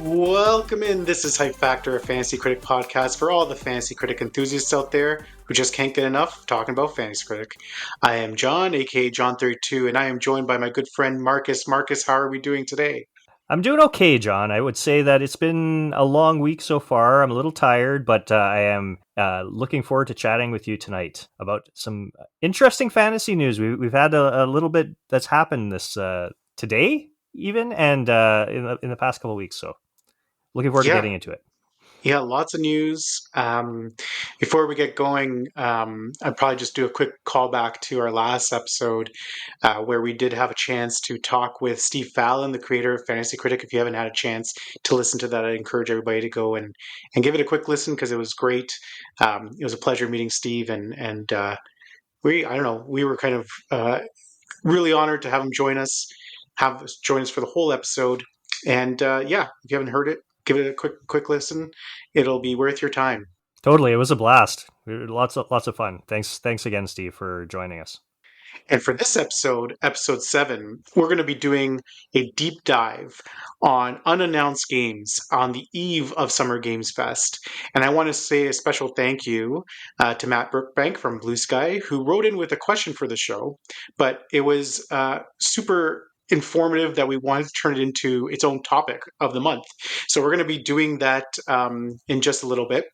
Welcome in. This is Hype Factor, a Fantasy Critic podcast for all the Fantasy Critic enthusiasts out there who just can't get enough of talking about Fantasy Critic. I am John, aka John32, and I am joined by my good friend Marcus. Marcus, how are we doing today? I'm doing okay, John. I would say that it's been a long week so far. I'm a little tired, but I am looking forward to chatting with you tonight about some interesting fantasy news. We've had a little bit that's happened this today, even, and in the past couple of weeks. So looking forward to Yeah, getting into it. yeah, lots of news. Before we get going, I'd probably just do a quick callback to our last episode where we did have a chance to talk with Steve Fallon, the creator of Fantasy Critic. If you haven't had a chance to listen to that, I encourage everybody to go and give it a quick listen because it was great. It was a pleasure meeting Steve, and I don't know, we were kind of really honored to have him join us for the whole episode. And yeah, if you haven't heard it, give it a quick listen. It'll be worth your time. Totally, it was a blast. Lots of fun. Thanks again, Steve, for joining us. And for this episode, episode 7, we're going to be doing a deep dive on unannounced games on the eve of Summer Games Fest. And I want to say a special thank you to Matt Brookbank from Blue Sky, who wrote in with a question for the show. But it was super informative that we wanted to turn it into its own topic of the month. So we're going to be doing that in just a little bit.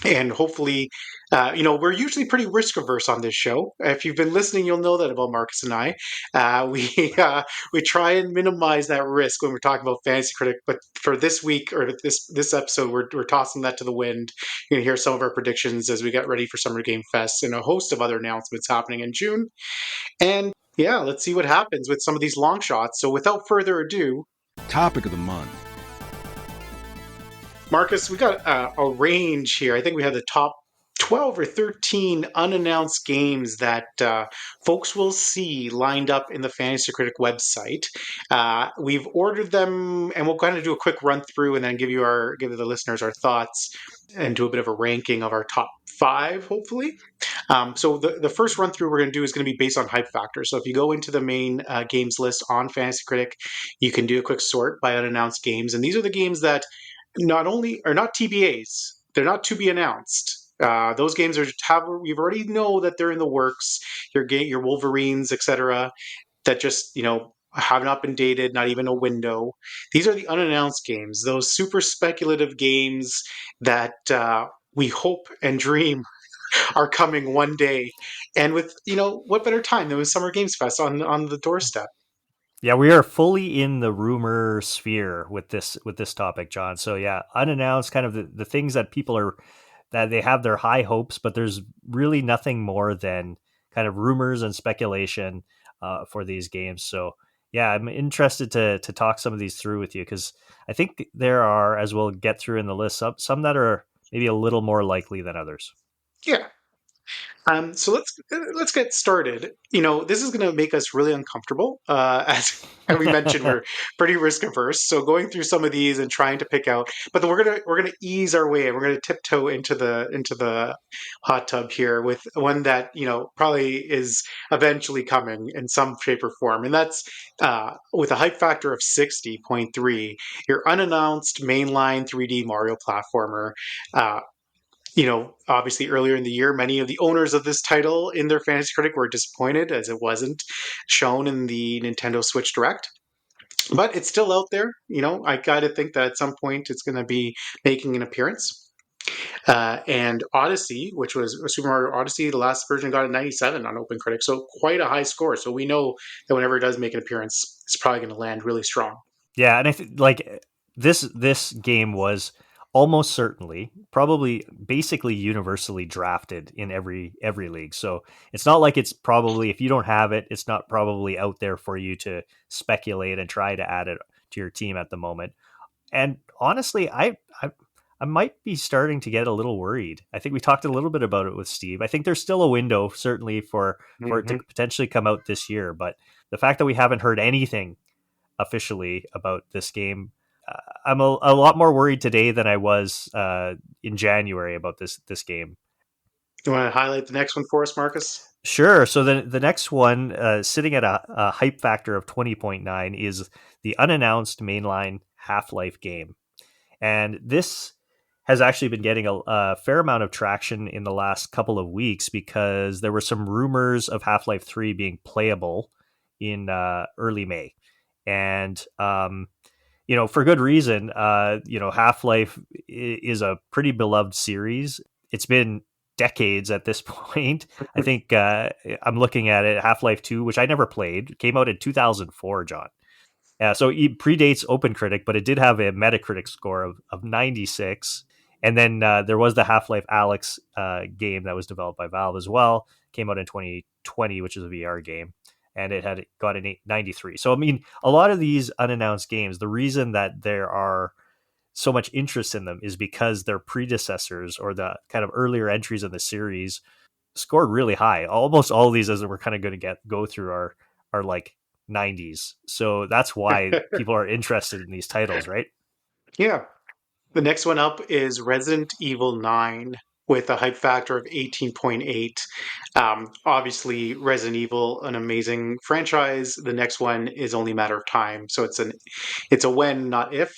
And hopefully, we're usually pretty risk averse on this show. If you've been listening, you'll know that about Marcus and I. We try and minimize that risk when we're talking about Fantasy Critic. But for this week or this episode, we're tossing that to the wind. You're gonna hear some of our predictions as we get ready for Summer Game Fest and a host of other announcements happening in June. And yeah, let's see what happens with some of these long shots. So without further ado, Topic of the month. Marcus, we got a range here. I think we have the top 12 or 13 unannounced games that folks will see lined up in the Fantasy Critic website. We've ordered them, and we'll kind of do a quick run through and then give the listeners our thoughts and do a bit of a ranking of our top 5, hopefully. So the first run through we're going to do is going to be based on hype factor. So if you go into the main games list on Fantasy Critic, you can do a quick sort by unannounced games, and these are the games that not only are not TBAs, they're not to be announced. Those games we've already know that they're in the works. Your Wolverines, etc. That just have not been dated, not even a window. These are the unannounced games, those super speculative games that we hope and dream are coming one day. And with what better time than with Summer Games Fest on the doorstep? Yeah, we are fully in the rumor sphere with this topic, John. So yeah, unannounced, kind of the things that people are that they have their high hopes, but there's really nothing more than kind of rumors and speculation for these games. So yeah, I'm interested to talk some of these through with you because I think there are, as we'll get through in the list, some that are maybe a little more likely than others. Yeah. So let's get started. This is going to make us really uncomfortable. As we mentioned, we're pretty risk averse. So going through some of these and trying to pick out, but then we're gonna ease our way and we're gonna tiptoe into the hot tub here with one that probably is eventually coming in some shape or form, and that's with a hype factor of 60.3, your unannounced mainline 3D Mario platformer. Obviously earlier in the year, many of the owners of this title in their Fantasy Critic were disappointed as it wasn't shown in the Nintendo Switch Direct. But it's still out there. I got to think that at some point it's going to be making an appearance. And Odyssey, which was Super Mario Odyssey, the last version got a 97 on Open Critic, so quite a high score. So we know that whenever it does make an appearance, it's probably going to land really strong. Yeah, and I think like this game was almost certainly, probably, basically universally drafted in every league. So it's not like it's probably, if you don't have it, it's not probably out there for you to speculate and try to add it to your team at the moment. And honestly, I might be starting to get a little worried. I think we talked a little bit about it with Steve. I think there's still a window, certainly, for it to potentially come out this year. But the fact that we haven't heard anything officially about this game, I'm a lot more worried today than I was in January about this game. You want to highlight the next one for us, Marcus? Sure. So the next one, sitting at a hype factor of 20.9, is the unannounced mainline Half-Life game. And this has actually been getting a fair amount of traction in the last couple of weeks because there were some rumors of Half-Life 3 being playable in early May. And for good reason. Half-Life is a pretty beloved series. It's been decades at this point. I think I'm looking at it. Half-Life 2, which I never played, came out in 2004, John. So it predates OpenCritic, but it did have a Metacritic score of 96. And then there was the Half-Life Alyx game that was developed by Valve as well. Came out in 2020, which is a VR game. And it had got an 93. So, I mean, a lot of these unannounced games, the reason that there are so much interest in them is because their predecessors or the kind of earlier entries in the series scored really high. Almost all of these, as we're kind of going to go through, are like 90s. So that's why people are interested in these titles, right? Yeah. The next one up is Resident Evil 9 with a hype factor of 18.8. Obviously, Resident Evil, an amazing franchise. The next one is only a matter of time. So it's a when, not if.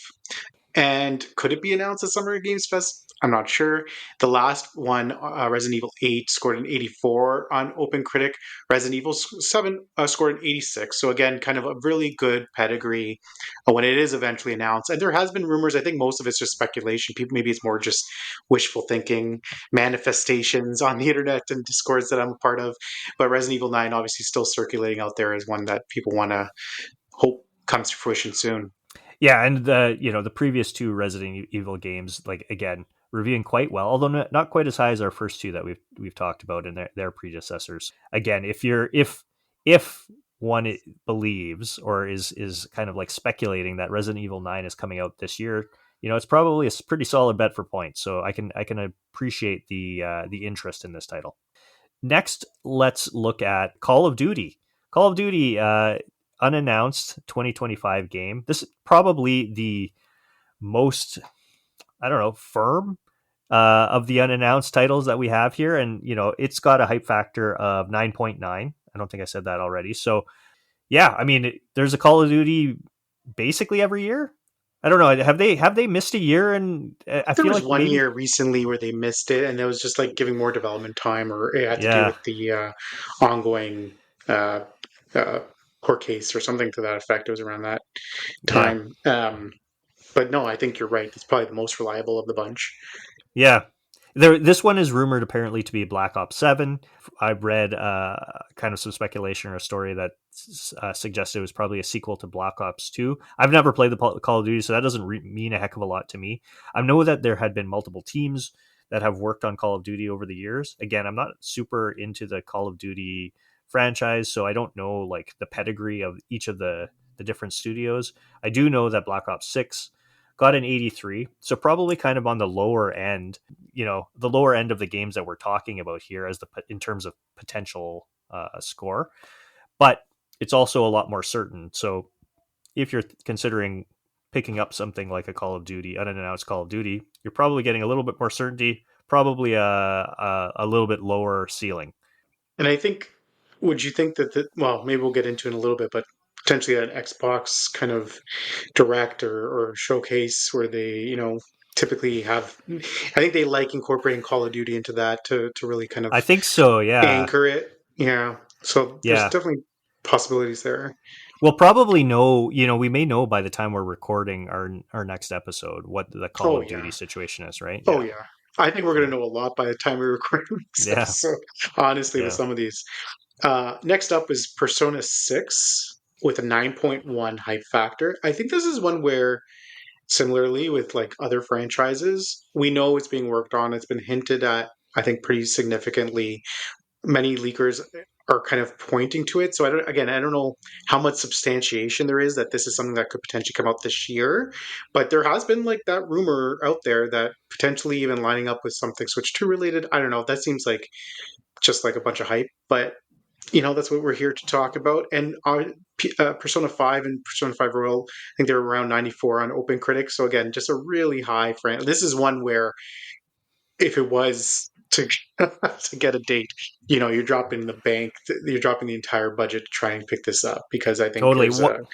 And could it be announced at Summer Games Fest? I'm not sure. The last one, Resident Evil 8, scored an 84 on OpenCritic. Resident Evil 7 scored an 86. So again, kind of a really good pedigree when it is eventually announced. And there has been rumors. I think most of it's just speculation. People, maybe it's more just wishful thinking, manifestations on the internet and discords that I'm a part of. But Resident Evil 9 obviously still circulating out there as one that people want to hope comes to fruition soon. Yeah, and the previous two Resident Evil games, like again, reviewing quite well, although not quite as high as our first two that we've talked about and their predecessors. Again, if one believes or is kind of like speculating that Resident Evil 9 is coming out this year, it's probably a pretty solid bet for points. So I can appreciate the interest in this title. Next, let's look at Call of Duty. Call of Duty, unannounced 2025 game. This is probably the most, I don't know, firm of the unannounced titles that we have here. And, it's got a hype factor of 9.9. I don't think I said that already. So, yeah, I mean, there's a Call of Duty basically every year. I don't know. Have they missed a year? And I There feel was like one maybe, year recently where they missed it, and it was just like giving more development time, or it had to do yeah, with the ongoing uh, uh, court case or something to that effect. It was around that yeah. time. But no, I think you're right. It's probably the most reliable of the bunch. Yeah. This one is rumored apparently to be Black Ops 7. I've read kind of some speculation or a story that suggested it was probably a sequel to Black Ops 2. I've never played the Call of Duty, so that doesn't mean a heck of a lot to me. I know that there had been multiple teams that have worked on Call of Duty over the years. Again, I'm not super into the Call of Duty franchise, so I don't know like the pedigree of each of the different studios. I do know that Black Ops 6 got an 83, so probably kind of on the lower end, the lower end of the games that we're talking about here as in terms of potential score. But it's also a lot more certain. So if you're considering picking up something like a Call of Duty, unannounced Call of Duty, you're probably getting a little bit more certainty, probably a little bit lower ceiling. And I think, would you think that well, maybe we'll get into it in a little bit, but potentially an Xbox kind of direct or showcase where they, typically have, I think they like incorporating Call of Duty into that to really kind of I think so. Yeah. anchor it. Yeah. So there's Yeah. definitely possibilities there. We'll probably know, we may know by the time we're recording our next episode what the Call Oh of Duty yeah. situation is, right? Oh Yeah. yeah. I think we're gonna Yeah. know a lot by the time we record this Yeah. episode, honestly, with Yeah. some of these. Next up is Persona 6 with a 9.1 hype factor. I think this is one where, similarly with like other franchises, we know it's being worked on. It's been hinted at, I think, pretty significantly. Many leakers are kind of pointing to it. So I don't know how much substantiation there is that this is something that could potentially come out this year, but there has been like that rumor out there that potentially even lining up with something Switch 2 related. I don't know. That seems like just like a bunch of hype, but that's what we're here to talk about. And Persona 5 and Persona 5 Royal, I think they're around 94 on OpenCritic. So again, just a really high friend. This is one where if it was to to get a date, you're dropping the bank, you're dropping the entire budget to try and pick this up because I think Totally. there's What a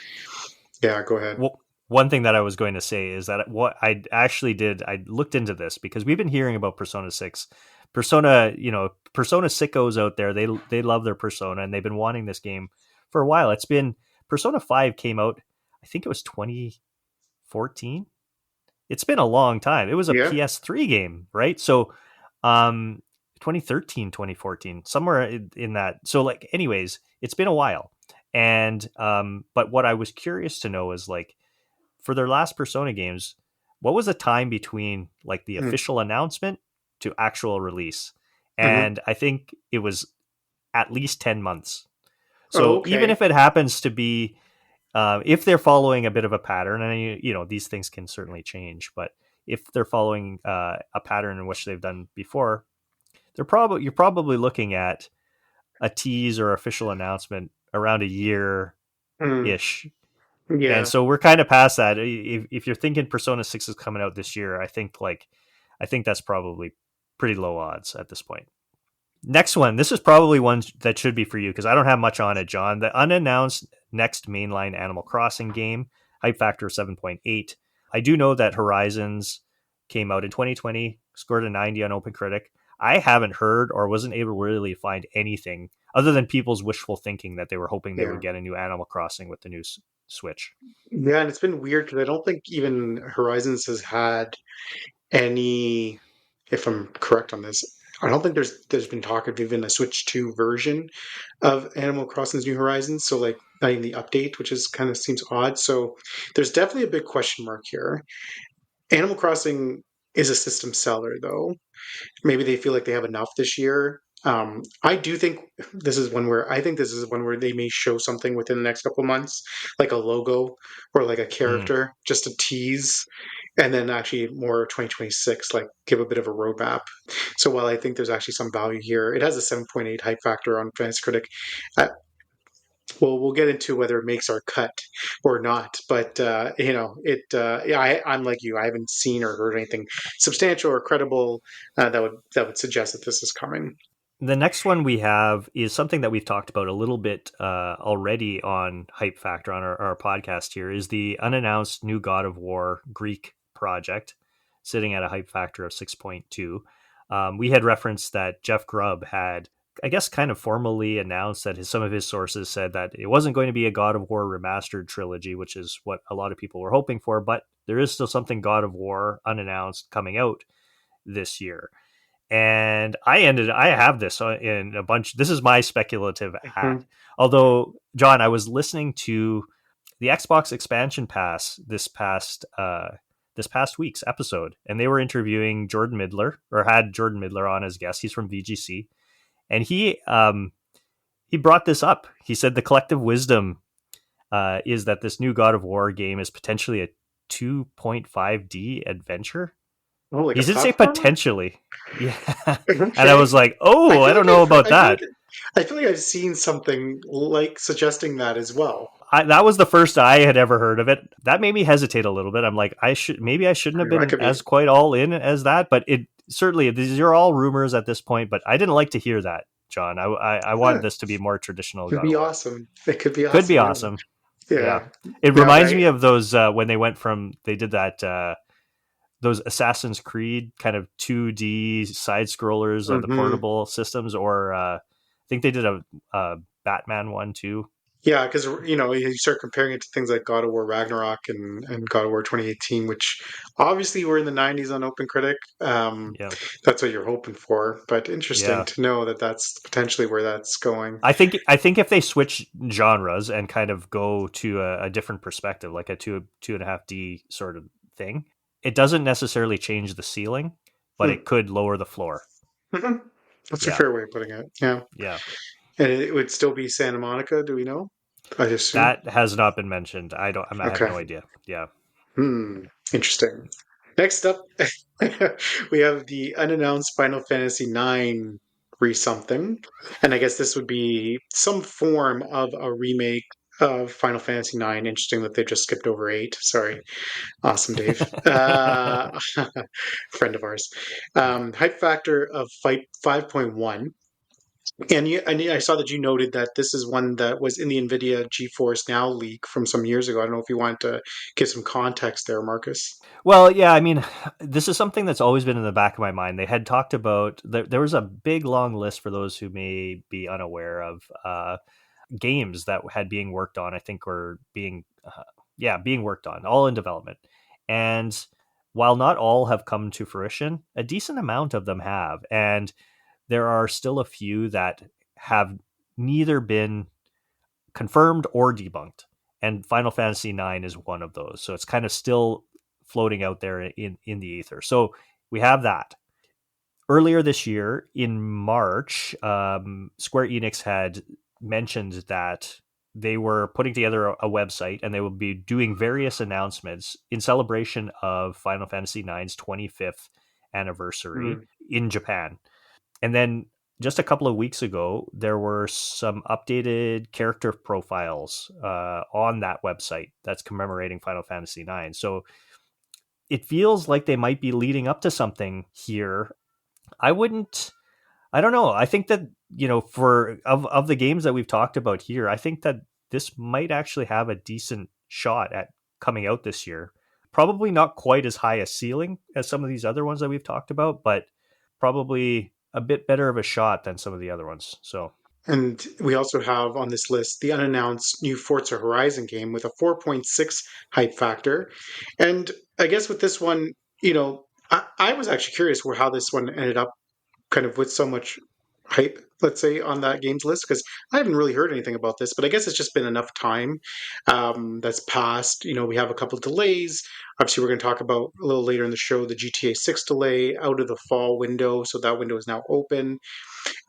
yeah. Go ahead. one thing that I was going to say is that what I actually did, I looked into this because we've been hearing about Persona 6. Persona, Persona sickos out there, they love their Persona and they've been wanting this game for a while. It's been Persona 5 came out, I think it was 2014. It's been a long time. It was a Yeah. PS3 game, right? So, um 2013, 2014, somewhere in that. So like anyways, it's been a while. And but what I was curious to know is like for their last Persona games, what was the time between like the Mm-hmm. official announcement to actual release? Mm-hmm. And I think it was at least 10 months. Oh, So even okay. if it happens to be, if they're following a bit of a pattern, and these things can certainly change, but if they're following a pattern in which they've done before, you're probably looking at a tease or official announcement around a year Mm, ish. And yeah. so we're kind of past that. If you're thinking Persona 6 is coming out this year, I think that's probably pretty low odds at this point. Next one. This is probably one that should be for you because I don't have much on it, John. The unannounced next mainline Animal Crossing game, hype factor of 7.8. I do know that Horizons came out in 2020, scored a 90 on OpenCritic. I haven't heard or wasn't able to really find anything other than people's wishful thinking that they were hoping they Yeah. would get a new Animal Crossing with the new Switch. Yeah, and it's been weird because I don't think even Horizons has had any, if I'm correct on this, I don't think there's been talk of even a Switch 2 version of Animal Crossing's New Horizons. So like not even the update, which is kind of seems odd. So there's definitely a big question mark here. Animal Crossing is a system seller though. Maybe they feel like they have enough this year. I do think this is one where they may show something within the next couple of months, like a logo or like a Mm. character, just a tease, and then actually more 2026, like give a bit of a roadmap. So while I think there's actually some value here, it has a 7.8 hype factor on Fantasy Critic. Uh, well, we'll get into whether it makes our cut or not, but yeah, I'm like you. I haven't seen or heard anything substantial or credible that would suggest that this is coming. The next one we have is something that we've talked about a little bit already on Hype Factor on our podcast here is the unannounced new God of War Greek project, sitting at a hype factor of 6.2. We had referenced that Jeff Grubb had, I guess, kind of formally announced that some of his sources said that it wasn't going to be a God of War remastered trilogy, which is what a lot of people were hoping for, but there is still something God of War unannounced coming out this year. And I have this in a bunch. This is my speculative hat. Mhm. Although, John, I was listening to the Xbox expansion pass this past week's episode, and they were interviewing Jordan Midler, or had Jordan Midler on as guest. He's from VGC, and he brought this up. He said the collective wisdom is that this new God of War game is potentially a 2.5D adventure. Oh, like He a did say platformer? potentially. Yeah. And I Okay. was like, oh, I don't know about that. I feel like I've seen something like suggesting that as well. That was the first I had ever heard of it. That made me hesitate a little bit. I'm like, I shouldn't have I been could be as quite all in as that, but it certainly these are all rumors at this point. But I didn't like to hear that, John. I wanted huh, this to be more traditional could God be of War. awesome. It could be Could be awesome. Yeah. awesome. Yeah, Yeah. it No, reminds I me of those when they did that those Assassin's Creed kind of 2D side scrollers on the mhm. portable systems, or I think they did a Batman one too. Yeah, because you start comparing it to things like God of War Ragnarok and God of War 2018, which obviously were in the 90s on OpenCritic. Yeah, That's what you're hoping for, but interesting yeah. to know that that's potentially where that's going. I think if they switch genres and kind of go to a different perspective, like a two and a half D sort of thing, it doesn't necessarily change the ceiling, but Hmm. it could lower the floor. Mhm. That's a Yeah, fair way of putting it. Yeah, yeah. and it would still be Santa Monica. Do we know? I assume. That has not been mentioned. I have Okay. no idea. Yeah. Hmm. Interesting. Next up, we have the unannounced Final Fantasy IX re something, and I guess this would be some form of a remake of Final Fantasy IX. Interesting that they just skipped over eight. Sorry, awesome, Dave, friend of ours. Hype factor of fight 5.1. And I saw that you noted that this is one that was in the NVIDIA GeForce Now leak from some years ago. I don't know if you want to give some context there, Marcus. Well, yeah, I mean, this is something that's always been in the back of my mind. They had talked about there was a big long list for those who may be unaware of games that had being worked on. I think were being yeah being worked on, all in development. And while not all have come to fruition, a decent amount of them have, and there are still a few that have neither been confirmed or debunked. And Final Fantasy IX is one of those. So it's kind of still floating out there in the ether. So we have that. Earlier this year, in March, Square Enix had mentioned that they were putting together a website and they will be doing various announcements in celebration of Final Fantasy IX's 25th anniversary Mm. in Japan. And then just a couple of weeks ago, there were some updated character profiles on that website that's commemorating Final Fantasy IX. So it feels like they might be leading up to something here. I wouldn't. I don't know. I think that for of the games that we've talked about here, I think that this might actually have a decent shot at coming out this year. Probably not quite as high a ceiling as some of these other ones that we've talked about, but probably a bit better of a shot than some of the other ones. So And we also have on this list the unannounced new Forza Horizon game with a 4.6 hype factor. And I guess with this one, I was actually curious where how this one ended up kind of with so much hype, let's say, on that games list, because I haven't really heard anything about this, but I guess it's just been enough time that's passed. We have a couple of delays. Obviously, we're going to talk about a little later in the show the GTA 6 delay out of the fall window. So that window is now open.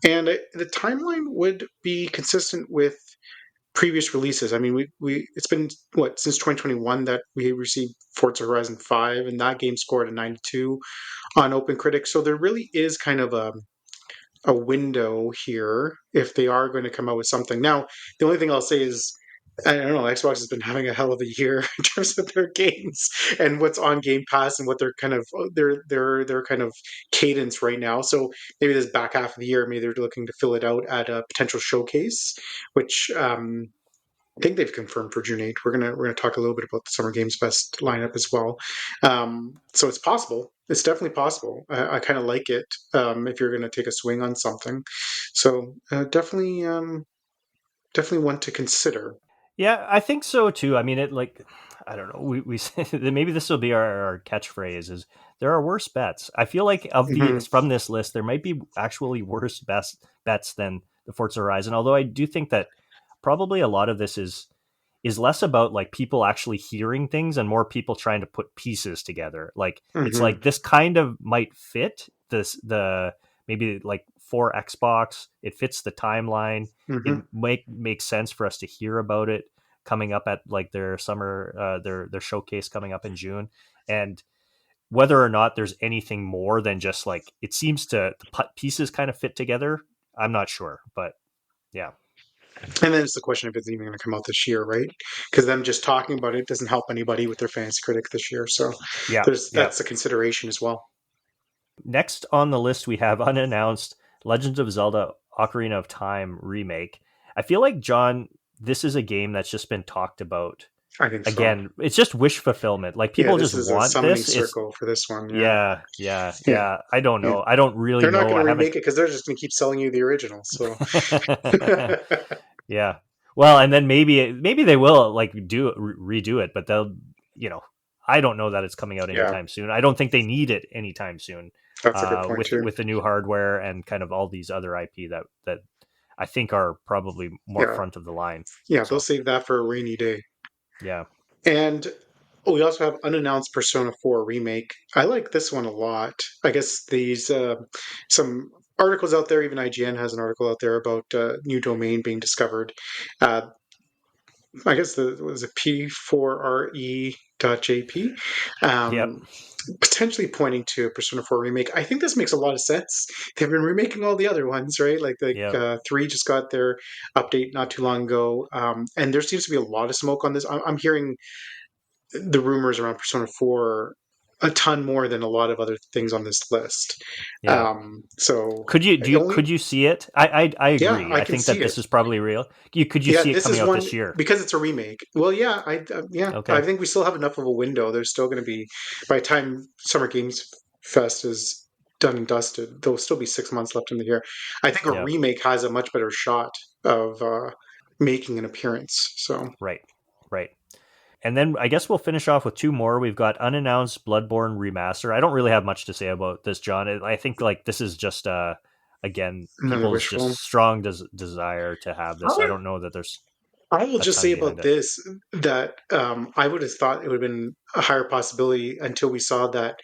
And the timeline would be consistent with previous releases. I mean, we it's been what since 2021 that we received Forza Horizon 5, and that game scored a 92 on OpenCritic. So there really is kind of a window here if they are going to come out with something. Now, the only thing I'll say is I don't know. Xbox has been having a hell of a year in terms of their games and what's on Game Pass and what they're kind of their kind of cadence right now. So maybe this back half of the year, maybe they're looking to fill it out at a potential showcase, which I think they've confirmed for June 8th. We're gonna talk a little bit about the Summer Games Fest lineup as well. So it's possible. It's definitely possible. I kind of like it if you're gonna take a swing on something. So definitely one to consider. yeah, I think so too. I mean, it like I don't know. We maybe this will be our catchphrase is there are worse bets. I feel like of the Hmm. from this list, there might be actually worse best bets than the Forza Horizon. Although I do think that probably a lot of this is less about like people actually hearing things and more people trying to put pieces together. Like it's Hmm. like this kind of might fit the maybe like for Xbox, it fits the timeline. It Hmm. might make sense for us to hear about it coming up at like their summer their showcase coming up in June. And whether or not there's anything more than just like it seems to the pieces kind of fit together, I'm not sure, but yeah. And then it's the question if it's even going to come out this year, right? Because them just talking about it doesn't help anybody with their fantasy critic this year. So Yeah. there's Yeah. that's a consideration as well. Next on the list, we have unannounced Legends of Zelda Ocarina of Time remake. I feel like, John, this is a game that's just been talked about. I think so. Again, it's just wish fulfillment. Like Yeah, people this just is a want summoning this. It's circle for this one. Yeah, yeah, yeah, yeah, yeah. I don't yeah. know. I don't really They're not know. going to I haven't. remake it because they're just going to keep selling you the original. So, Yeah. Well, and then maybe they will like do redo it, but they'll you know I don't know that it's coming out yeah, anytime soon. I don't think they need it anytime soon. that's a good point too. With the new hardware and kind of all these other IP that I think are probably more Yeah, front of the line. yeah, they'll So save that for a rainy day. yeah, And we also have unannounced Persona 4 remake. I like this one a lot. I guess these some articles out there. Even IGN has an article out there about new domain being discovered. Uh, I guess the was a P4RE.jp. yep, Potentially pointing to a Persona 4 remake. I think this makes a lot of sense. They've been remaking all the other ones, right? Like yep. 3 just got their update not too long ago, and there seems to be a lot of smoke on this. I'm hearing the rumors around Persona 4. a ton more than a lot of other things on this list. Yeah. So Could only you see it? I yeah, agree. I I can think see that it. this is probably real. Could you Yeah, see it this coming is out one this year? because it's a remake. Well, yeah, I Okay. think we still have enough of a window. There's still going to be by the time Summer Games Fest is done and dusted, there'll still be 6 months left in the year. I think a Yeah. remake has a much better shot of making an appearance. So Right. Right. And then I guess we'll finish off with two more. We've got Unannounced Bloodborne Remaster. I don't really have much to say about this, John. I think like this is just again another people's wishful. just strong desire to have this. I don't know that there's I will a just say ton behind about it. this that I would have thought it would have been a higher possibility until we saw that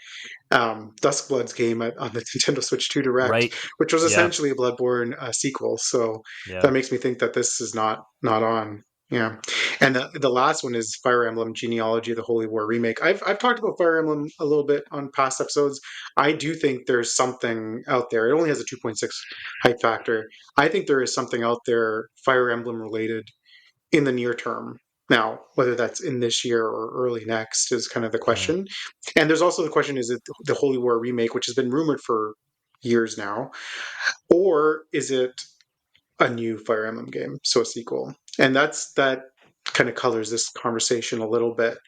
Duskblood's game on the Nintendo Switch 2 Direct, Right. which was Yeah. essentially a Bloodborne sequel. So Yeah. that makes me think that this is not on. Yeah, and the last one is Fire Emblem Genealogy of the Holy War remake. I've talked about Fire Emblem a little bit on past episodes. I do think there's something out there. It only has a 2.6 hype factor. I think there is something out there Fire Emblem related in the near term. Now, whether that's in this year or early next is kind of the Hmm. question. And there's also the question, is it the Holy War remake, which has been rumored for years now, or is it a new Fire Emblem game, so a sequel? And that kind of colors this conversation a little bit.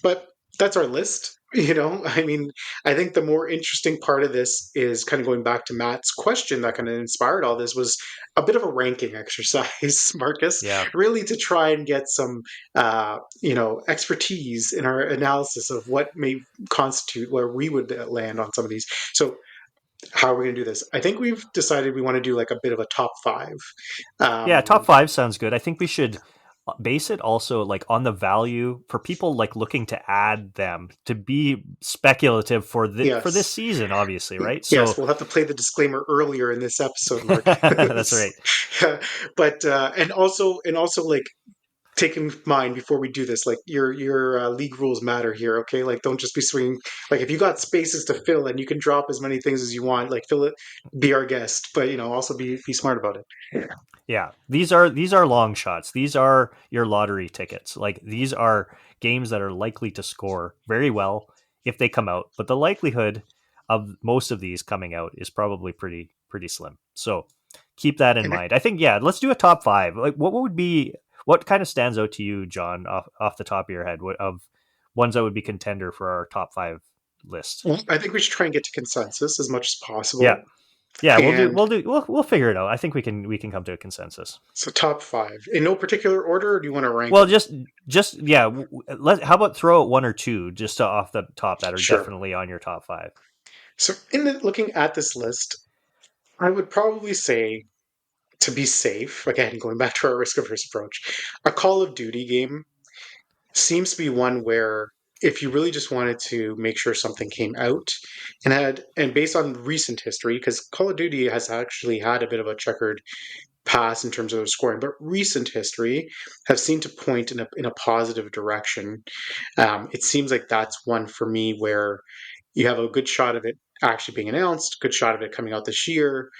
But that's our list. I mean, I think the more interesting part of this is kind of going back to Matt's question that kind of inspired all this was a bit of a ranking exercise, Marcus, Yeah. really to try and get some, expertise in our analysis of what may constitute where we would land on some of these. So how are we going to do this? I think we've decided we want to do like a bit of a top five. Yeah, top Um, five sounds good. I think we should base it also like on the value for people like looking to add them to be speculative for this yes. season, obviously, right? Yes, So we'll have to play the disclaimer earlier in this episode, that's Marcus. right. But and also like take in mind before we do this, like your league rules matter here, okay? Like don't just be swinging. Like if you got spaces to fill and you can drop as many things as you want, like fill it, be our guest, but also be smart about it. Yeah, these are long shots. These are your lottery tickets. Like these are games that are likely to score very well if they come out, but the likelihood of most of these coming out is probably pretty slim. So keep that in And mind. I think yeah, let's do a top five. Like what kind of stands out to you, John, off the top of your head of ones that would be contender for our top five list? I think we should try and get to consensus as much as Yeah, possible. yeah, And we'll figure it out. I think we can come to a consensus. so top five in no particular order, or do you want to rank Well, them? just yeah. Let How about throw out one or two just off the top that are Sure. definitely on your top five. So looking at this list, I would probably say, to be safe, again, going back to our risk averse approach, a Call of Duty game seems to be one where if you really just wanted to make sure something came out and based on recent history, because Call of Duty has actually had a bit of a checkered past in terms of scoring, but recent history have seemed to point in a positive direction. It seems like that's one for me where you have a good shot of it actually being announced, good shot of it coming out this year.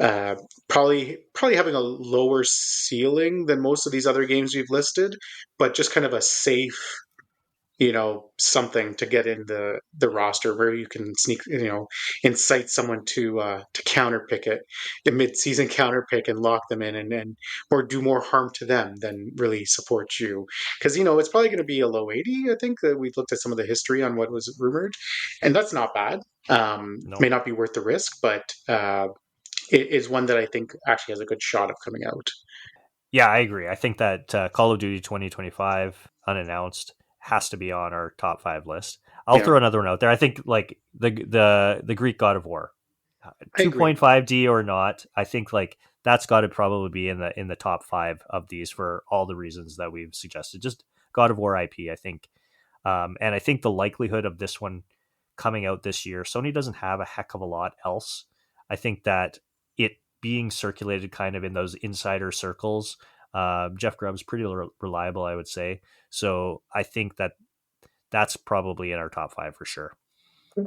Uh, probably having a lower ceiling than most of these other games we've listed, but just kind of a safe, something to get in the roster where you can sneak, incite someone to counter pick it, the mid-season counter pick and lock them in and or do more harm to them than really support you. Because it's probably going to be a low 80. I think that we've looked at some of the history on what was rumored, and that's not bad. May No, not be worth the risk, but it is one that I think actually has a good shot of coming out. yeah, I agree. I think that Call of Duty 2025 unannounced has to be on our top five list. I'll Yeah, throw another one out there. I think like the Greek God of War, I agree. 2.5D or not. I think like that's got to probably be in the top five of these for all the reasons that we've suggested. Just God of War IP, I think. And I think the likelihood of this one coming out this year, Sony doesn't have a heck of a lot else. I think that it being circulated kind of in those insider circles, Jeff Grubb's pretty reliable, I would say. So I think that that's probably in our top five for sure.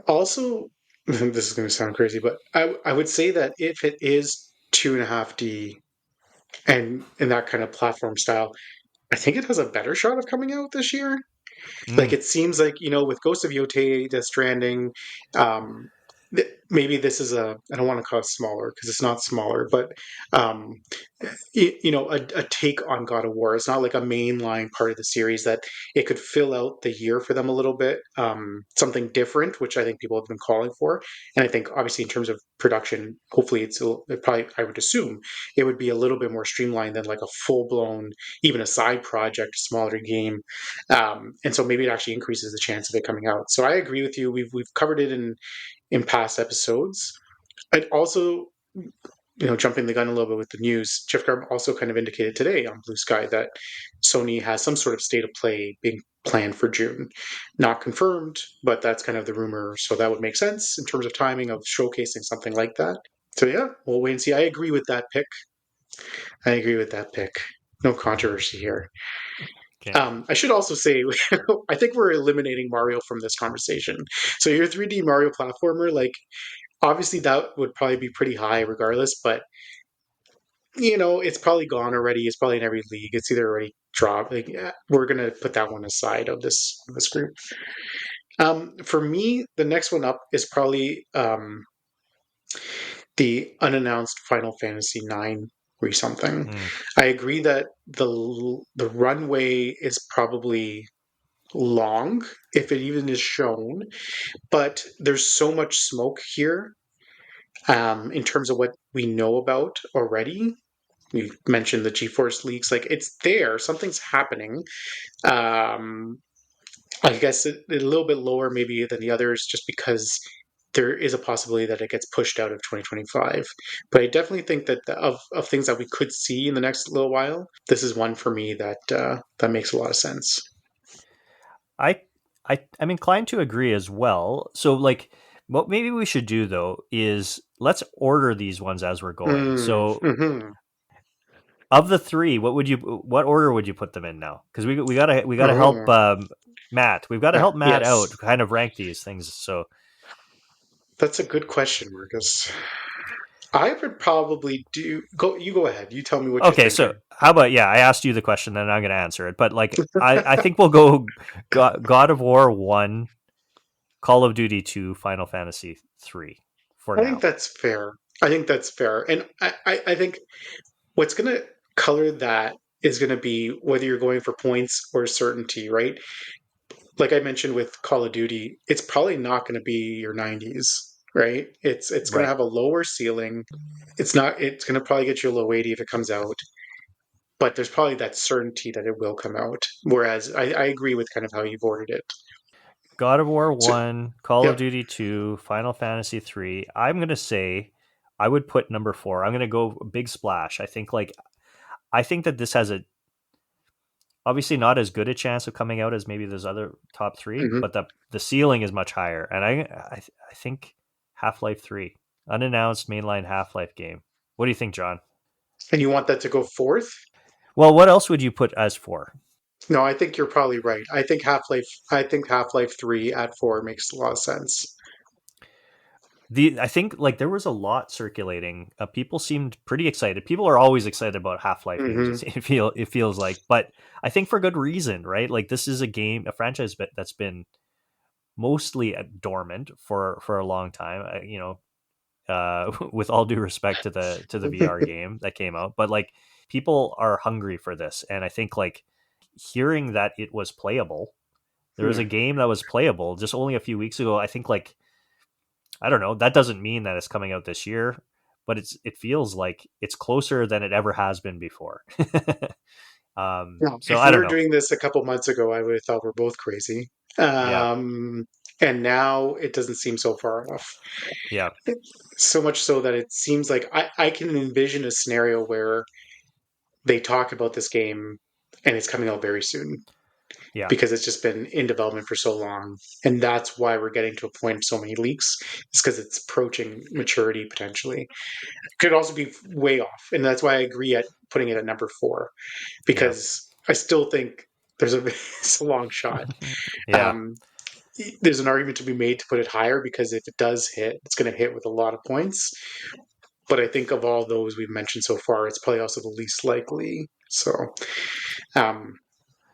Also, this is going to sound crazy, but I would say that if it is 2.5D and in that kind of platform style, I think it has a better shot of coming out this year. Like Mm, it seems like, with Ghost of Yotei, Death Stranding, um, maybe this is I don't want to call it smaller because it's not smaller, but um, a take on God of War. It's not like a mainline part of the series that it could fill out the year for them a little bit. Something different, which I think people have been calling for. And I think obviously in terms of production, hopefully it probably, I would assume it would be a little bit more streamlined than like a full blown, even a side project, smaller game. And so maybe it actually increases the chance of it coming out. So I agree with you. We've covered it in past episodes. I'd also, jumping the gun a little bit with the news, Jeff Grubb also kind of indicated today on Blue Sky that Sony has some sort of state of play being planned for June. Not confirmed, but that's kind of the rumor. So that would make sense in terms of timing of showcasing something like that. So yeah, we'll wait and see. I agree with that pick. I agree with that pick. No controversy here. okay. I should also say, I think we're eliminating Mario from this conversation. So your 3D Mario platformer, like obviously that would probably be pretty high regardless, but it's probably gone already. It's probably in every league. It's either already dropped. Like, yeah, we're gonna put that one aside of this group. For me, the next one up is probably the unannounced Final Fantasy IX or something. Mm. I agree that the runway is probably long if it even is shown, but there's so much smoke here in terms of what we know about already. You mentioned the GeForce leaks, like it's there, something's happening. Um, I guess a little bit lower maybe than the others, just because there is a possibility that it gets pushed out of 2025. But I definitely think that of things that we could see in the next little while, this is one for me that makes a lot of sense. I I'm inclined to agree as well. So like what maybe we should do though is let's order these ones as we're going. So Mm-hmm. of the three, what order would you put them in now? Because we gotta help Oh, Matt. We've got to help Matt out, yes, kind of rank these things. So that's a good question, Marcus. I would probably do go. You go ahead. You tell me what you're okay, so thinking. how about yeah? I asked you the question, then I'm gonna answer it. But like I think we'll go God of War 1, Call of Duty 2, Final Fantasy 3 for I think now. that's fair. I think that's fair. And I think what's going to color that is going to be whether you're going for points or certainty, right? Like I mentioned with Call of Duty, it's probably not going to be your 90s, right? It's going to Right. have a lower ceiling. It's not. It's going to probably get you a low 80 if it comes out, but there's probably that certainty that it will come out. Whereas I agree with kind of how you've ordered it. God of War So 1, Call of yep. Duty 2, Final Fantasy 3. I'm going to say I would put number 4. I'm going to go big splash. I think that this has a obviously not as good a chance of coming out as maybe those other top 3, Hmm. but the ceiling is much higher. And I think Half-Life 3, unannounced mainline Half-Life game. What do you think, John? And you want that to go fourth? Well, what else would you put as 4? No, I think you're probably right. I think Half Life 3 at 4 makes a lot of sense. I think like there was a lot circulating. People seemed pretty excited. People are always excited about Half Life games. Hmm. It feels like, but I think for good reason, right? Like this is a franchise that's been mostly dormant for a long time. With all due respect to the VR game that came out, but like people are hungry for this, and I think like hearing that it was playable. There was a Yeah. game that was playable just only a few weeks ago. I think like I don't know. That doesn't mean that it's coming out this year, but it feels like it's closer than it ever has been before. No, So if I we don't were know. doing this a couple months ago, I would have thought we're both crazy. Yeah, And now it doesn't seem so far off. yeah, So much so that it seems like I can envision a scenario where they talk about this game and it's coming out very soon yeah, because it's just been in development for so long. And that's why we're getting to a point of so many leaks. It's because it's approaching maturity potentially. Could also be way off. And that's why I agree at putting it at number 4 yeah, because I still think it's a long shot. yeah. Um, there's an argument to be made to put it higher because if it does hit, it's going to hit with a lot of points. But I think of all those we've mentioned so far, it's probably also the least likely. So, um,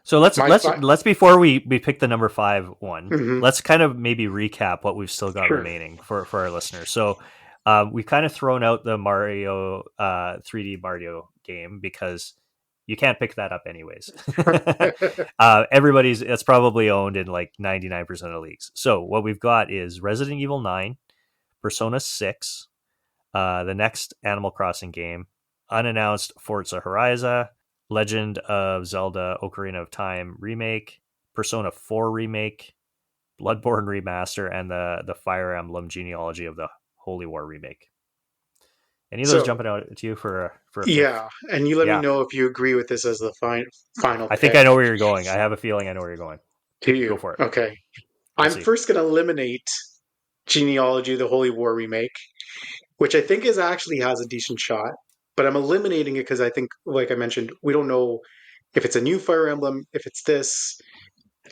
So let's My let's five. let's before we pick the number five one, Hmm. let's kind of maybe recap what we've still got Sure. remaining for our listeners. So we've kind of thrown out the Mario 3D Mario game because you can't pick that up anyways. Everybody's it's probably owned in like 99% of leagues. So what we've got is Resident Evil 9, Persona 6, the next Animal Crossing game, unannounced Forza Horizon, Legend of Zelda Ocarina of Time remake, Persona 4 remake, Bloodborne remaster, and the Fire Emblem Genealogy of the Holy War remake. Any of those So jumping out to you for a fifth? yeah, and you let me Yeah, know if you agree with this as the final I think pick. I know where you're going. I have a feeling I know where you're going. Do Go you? for it. Okay. We'll I'm see. first going to eliminate Genealogy, the Holy War remake, which I think is actually has a decent shot. But I'm eliminating it because I think, like I mentioned, we don't know if it's a new Fire Emblem, if it's this.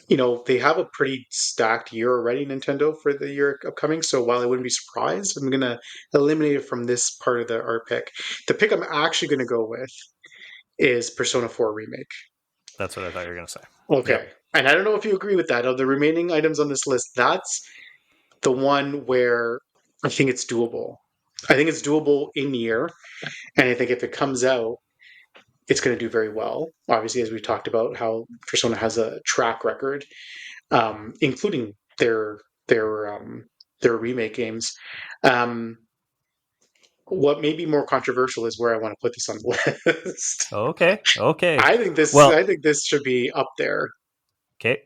They have a pretty stacked year already, Nintendo, for the year upcoming. So while I wouldn't be surprised, I'm going to eliminate it from this part of our pick. The pick I'm actually going to go with is Persona 4 Remake. That's what I thought you were going to say. Okay. Yep. And I don't know if you agree with that. Of the remaining items on this list, that's the one where I think it's doable. I think it's doable in year. And I think if it comes out, it's going to do very well. Obviously, as we talked about, how Persona has a track record, including their their remake games. Um, what may be more controversial is where I want to put this on the list. Okay. Okay. I think this. I Well, think this should be up there. okay.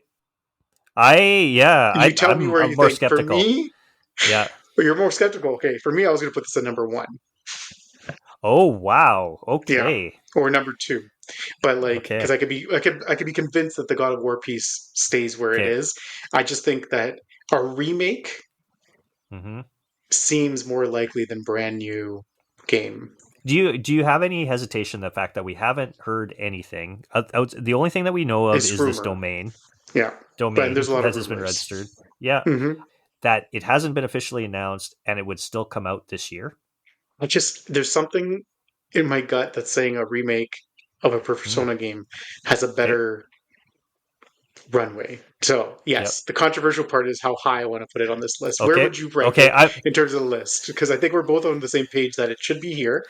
I yeah, You tell me where I'm you more think. For skeptical. me, Yeah. you're more skeptical. Okay, for me, I was going to put this at number one. Oh wow. Yeah, Okay. or number two. But like, because Okay. I could be convinced that the God of War piece stays where it Okay. is. I just think that a remake Mm-hmm. seems more likely than brand new game Do you have any hesitation the fact that we haven't heard anything? The only thing that we know of is is this rumor. domain Yeah, but domain there's a lot that of has been rumors. registered. Yeah, Hmm. that it hasn't been officially announced and it would still come out this year. I just there's something in my gut that's saying a remake of a Mm. Persona game has a Okay. better runway. So Yep. yes, the controversial part is how high I want to put it on this list. Where Okay. would you rank Okay. it I in terms of the list? Because I think we're both on the same page that it should be here.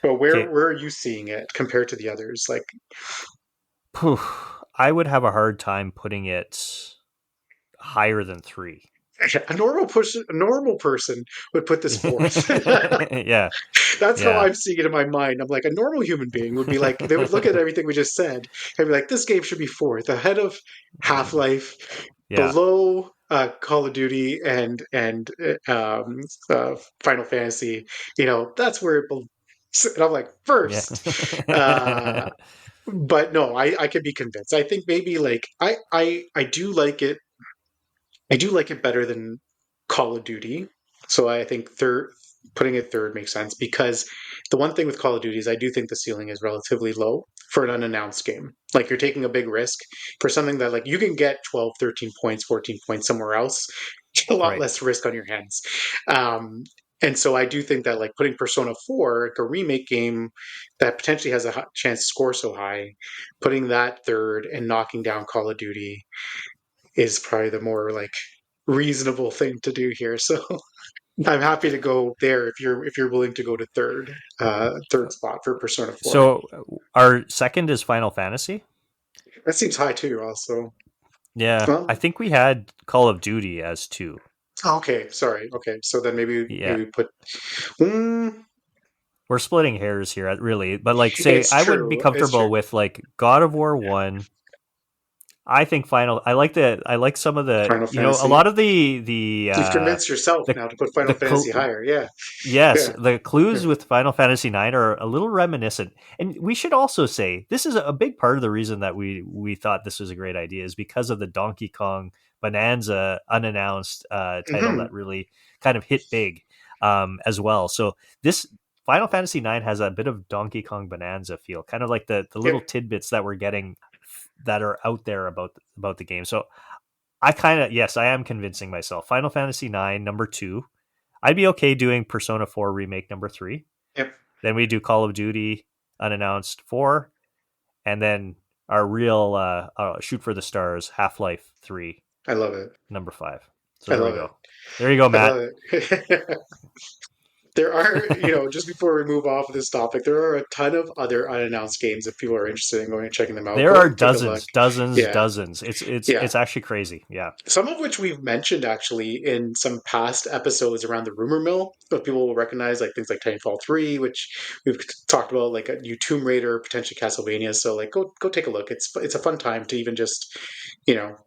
But where okay. where are you seeing it compared to the others? Like Phew. I would have a hard time putting it higher than 3. a normal person would put this fourth. Yeah. That's how Yeah. I'm seeing it in my mind. I'm like a normal human being would be like they would look at everything we just said and be like, this game should be fourth, ahead of Half Life, Yeah. below Call of Duty and Final Fantasy. That's where it belongs. And I'm like Yeah. first. Uh, but no, I could be convinced. I think maybe like I do like it. I do like it better than Call of Duty. So I think putting it third makes sense because the one thing with Call of Duty is I do think the ceiling is relatively low for an unannounced game. Like you're taking a big risk for something that like you can get 12, 13 points, 14 points somewhere else. A lot Right. less risk on your hands. Um, and so I do think that like putting Persona 4, like a remake game that potentially has a chance to score so high, putting that third and knocking down Call of Duty is probably the more like reasonable thing to do here. So I'm happy to go there if you're willing to go to third spot for Persona 4. So our second is Final Fantasy. That seems high too. Also, Yeah, I well, think we had Call of Duty as 2. okay, sorry. Okay, so then maybe Yeah, we put. Mm, we're splitting hairs here, really. But like, say, it's I would be true. It's comfortable true. with like God of War 1. I think Final. I like some of the. Final A Fantasy. lot of You've convinced yourself the now to put Final the Fantasy higher. Yeah, yes, yeah. the clues Yeah. with Final Fantasy 9 are a little reminiscent. And we should also say this is a big part of the reason that we thought this was a great idea is because of the Donkey Kong Bonanza unannounced title Hmm. that really kind of hit big as well. So this Final Fantasy 9 has a bit of Donkey Kong Bonanza feel, kind of like the little Yep. tidbits that we're getting that are out there about the game. So I kind of yes, I am convincing myself. Final Fantasy 9 number 2. I'd be okay doing Persona 4 remake number 3. Yep. Then we do Call of Duty unannounced 4, and then our real shoot for the stars, Half-Life 3, I love it. number 5. So I there we love it. go. There you go, I Matt. love it. There are, just before we move off of this topic, there are a ton of other unannounced games if people are interested in going and checking them out. There Go are and take a look. dozens, dozens, Yeah. dozens. Yeah. It's actually crazy. Yeah. Some of which we've mentioned actually in some past episodes around the rumor mill, but people will recognize like things like Titanfall 3, which we've talked about, like a new Tomb Raider, potentially Castlevania. So like go take a look. It's a fun time to even just, you know,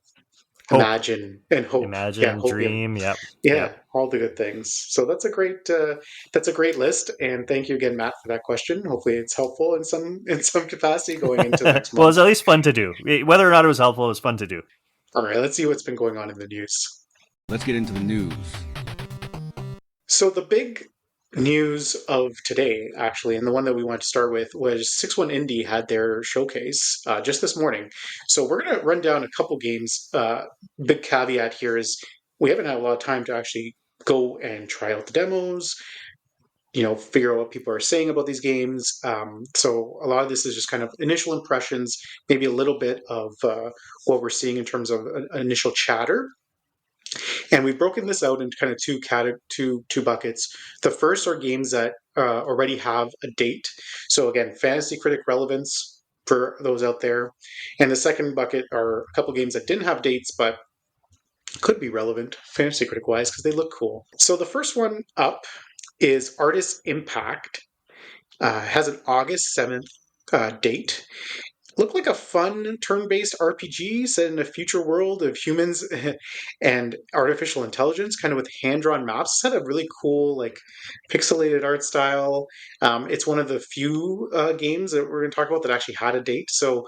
Hope, imagine and hope. Yeah, imagine, hope. Yeah, dream. Yep. yeah, Yep. all the good things. So that's a great list. And thank you again, Matt, for that question. Hopefully it's helpful in some capacity going into next Well, month. it's at least fun to do. Whether or not it was helpful, it was fun to do. All right, let's see what's been going on in the news. Let's get into the news. So the big news of today, actually, and the one that we want to start with was 6-1 Indie had their showcase just this morning. So we're going to run down a couple games. Big caveat here is we haven't had a lot of time to actually go and try out the demos, figure out what people are saying about these games. So a lot of this is just kind of initial impressions, maybe a little bit of what we're seeing in terms of an initial chatter. And we've broken this out into kind of two buckets. The first are games that already have a date. So again, fantasy critic relevance for those out there. And the second bucket are a couple games that didn't have dates but could be relevant fantasy critic wise because they look cool. So the first one up is Artist Impact. Has an August 7th date. Looked like a fun turn-based RPG set in a future world of humans and artificial intelligence, kind of with hand-drawn maps. It's had a really cool, like, pixelated art style. It's one of the few games that we're going to talk about that actually had a date. So,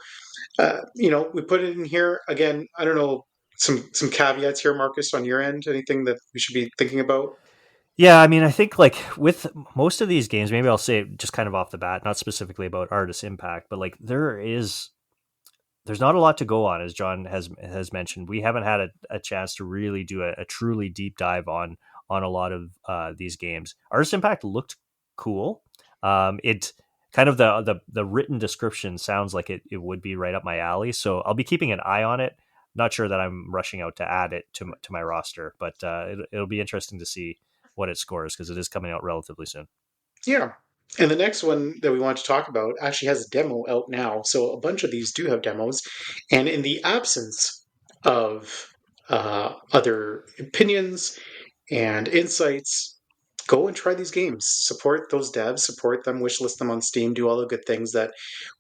we put it in here. Again, I don't know, some caveats here, Marcus, on your end. Anything that we should be thinking about? Yeah, I mean, I think like with most of these games, maybe I'll say it just kind of off the bat, not specifically about artist impact, but like there's not a lot to go on, as John has mentioned. We haven't had a chance to really do a truly deep dive on a lot of these games. Artist Impact looked cool. It kind of the written description sounds like it would be right up my alley. So I'll be keeping an eye on it. Not sure that I'm rushing out to add it to my roster, but it'll be interesting to see what it scores because it is coming out relatively soon. Yeah. And the next one that we want to talk about actually has a demo out now. So a bunch of these do have demos. And in the absence of other opinions and insights, go and try these games. Support those devs, support them, wishlist them on Steam, do all the good things that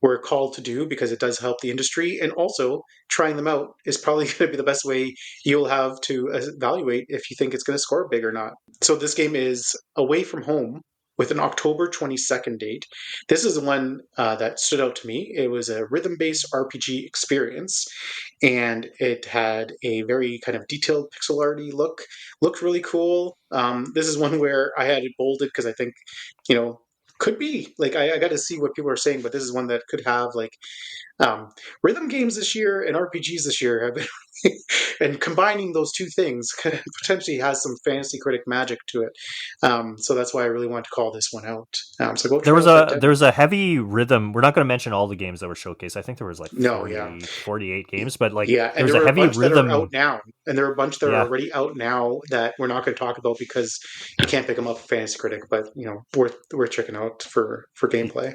we're called to do because it does help the industry. And also, trying them out is probably going to be the best way you'll have to evaluate if you think it's going to score big or not. So this game is Away from Home with an October 22nd date. This is the one that stood out to me. It was a rhythm-based RPG experience, and it had a very kind of detailed pixel arty look. Looked really cool. This is one where I had it bolded because I think, could be like I got to see what people are saying, but this is one that could have like um, rhythm games this year and RPGs this year have been, and combining those two things potentially has some fantasy critic magic to it. So that's why I really want to call this one out. So go There try was out that a there demo. was a heavy rhythm. We're not going to mention all the games that were showcased. I think there was like No, yeah. 48 games, but like Yeah, there and was there a are a heavy bunch that are out rhythm. now, and there are a bunch that are Yeah, already out now that we're not going to talk about because you can't pick them up for Fantasy Critic, but worth checking out for gameplay.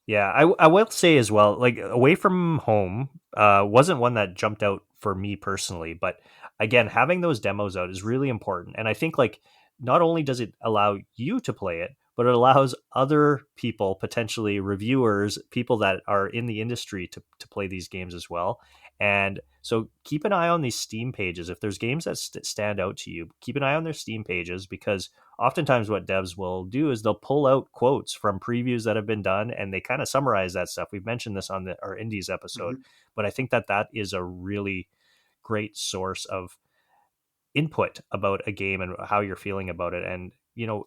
yeah. I will say as well, like Away from Home wasn't one that jumped out for me personally, but again, having those demos out is really important, and I think like not only does it allow you to play it, but it allows other people, potentially reviewers, people that are in the industry, to play these games as well. And so keep an eye on these Steam pages. If there's games that stand out to you, keep an eye on their Steam pages because oftentimes what devs will do is they'll pull out quotes from previews that have been done and they kind of summarize that stuff. We've mentioned this on our indies episode, Mhm. but I think that is a really great source of input about a game and how you're feeling about it. And,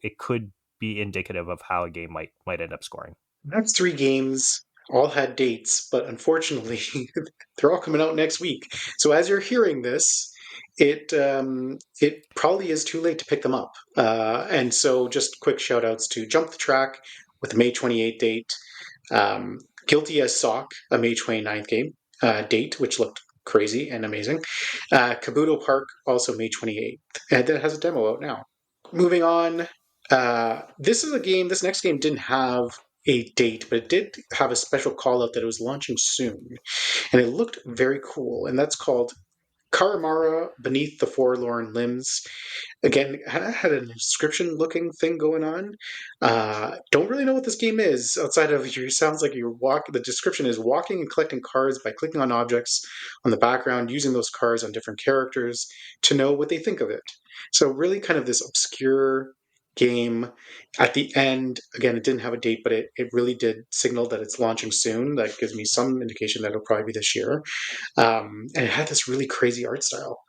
it could be indicative of how a game might end up scoring. Next three games all had dates, but unfortunately, they're all coming out next week. So as you're hearing this, it probably is too late to pick them up. And so, just quick shout outs to Jump the Track with the May 28th date. Um, Guilty as Sock, a May 29th game. Date, which looked crazy and amazing. Kabuto Park, also May 28th. And that has a demo out now. Moving on, this next game didn't have a date, but it did have a special call out that it was launching soon. And it looked very cool. And that's called Karamara Beneath the Forlorn Limbs. Again, had an inscription looking thing going on. Don't really know what this game is outside of you. Sounds like you're walking. The description is walking and collecting cards by clicking on objects on the background, using those cards on different characters to know what they think of it. So really, kind of this obscure game. At the end, again, it didn't have a date, but it really did signal that it's launching soon. That gives me some indication that it'll probably be this year. And it had this really crazy art style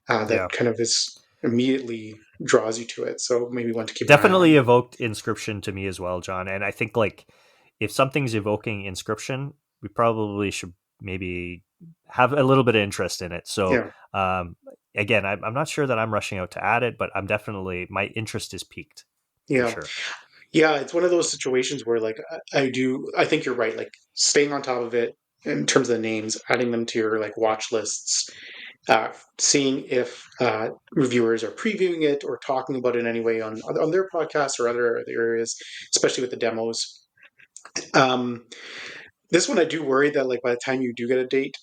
that Yeah. kind of is immediately draws you to it. So maybe one to keep an eye Definitely on. evoked Inscription to me as well, John. And I think like if something's evoking Inscription, we probably should maybe have a little bit of interest in it. So Yeah, um, again, I'm not sure that I'm rushing out to add it, but I'm definitely my interest is peaked for yeah, sure. yeah. It's one of those situations where, like, I do. I think you're right. Like, staying on top of it in terms of the names, adding them to your like watch lists, seeing if reviewers are previewing it or talking about it in any way on their podcasts or other areas, especially with the demos. Um, This one I do worry that like by the time you do get a date,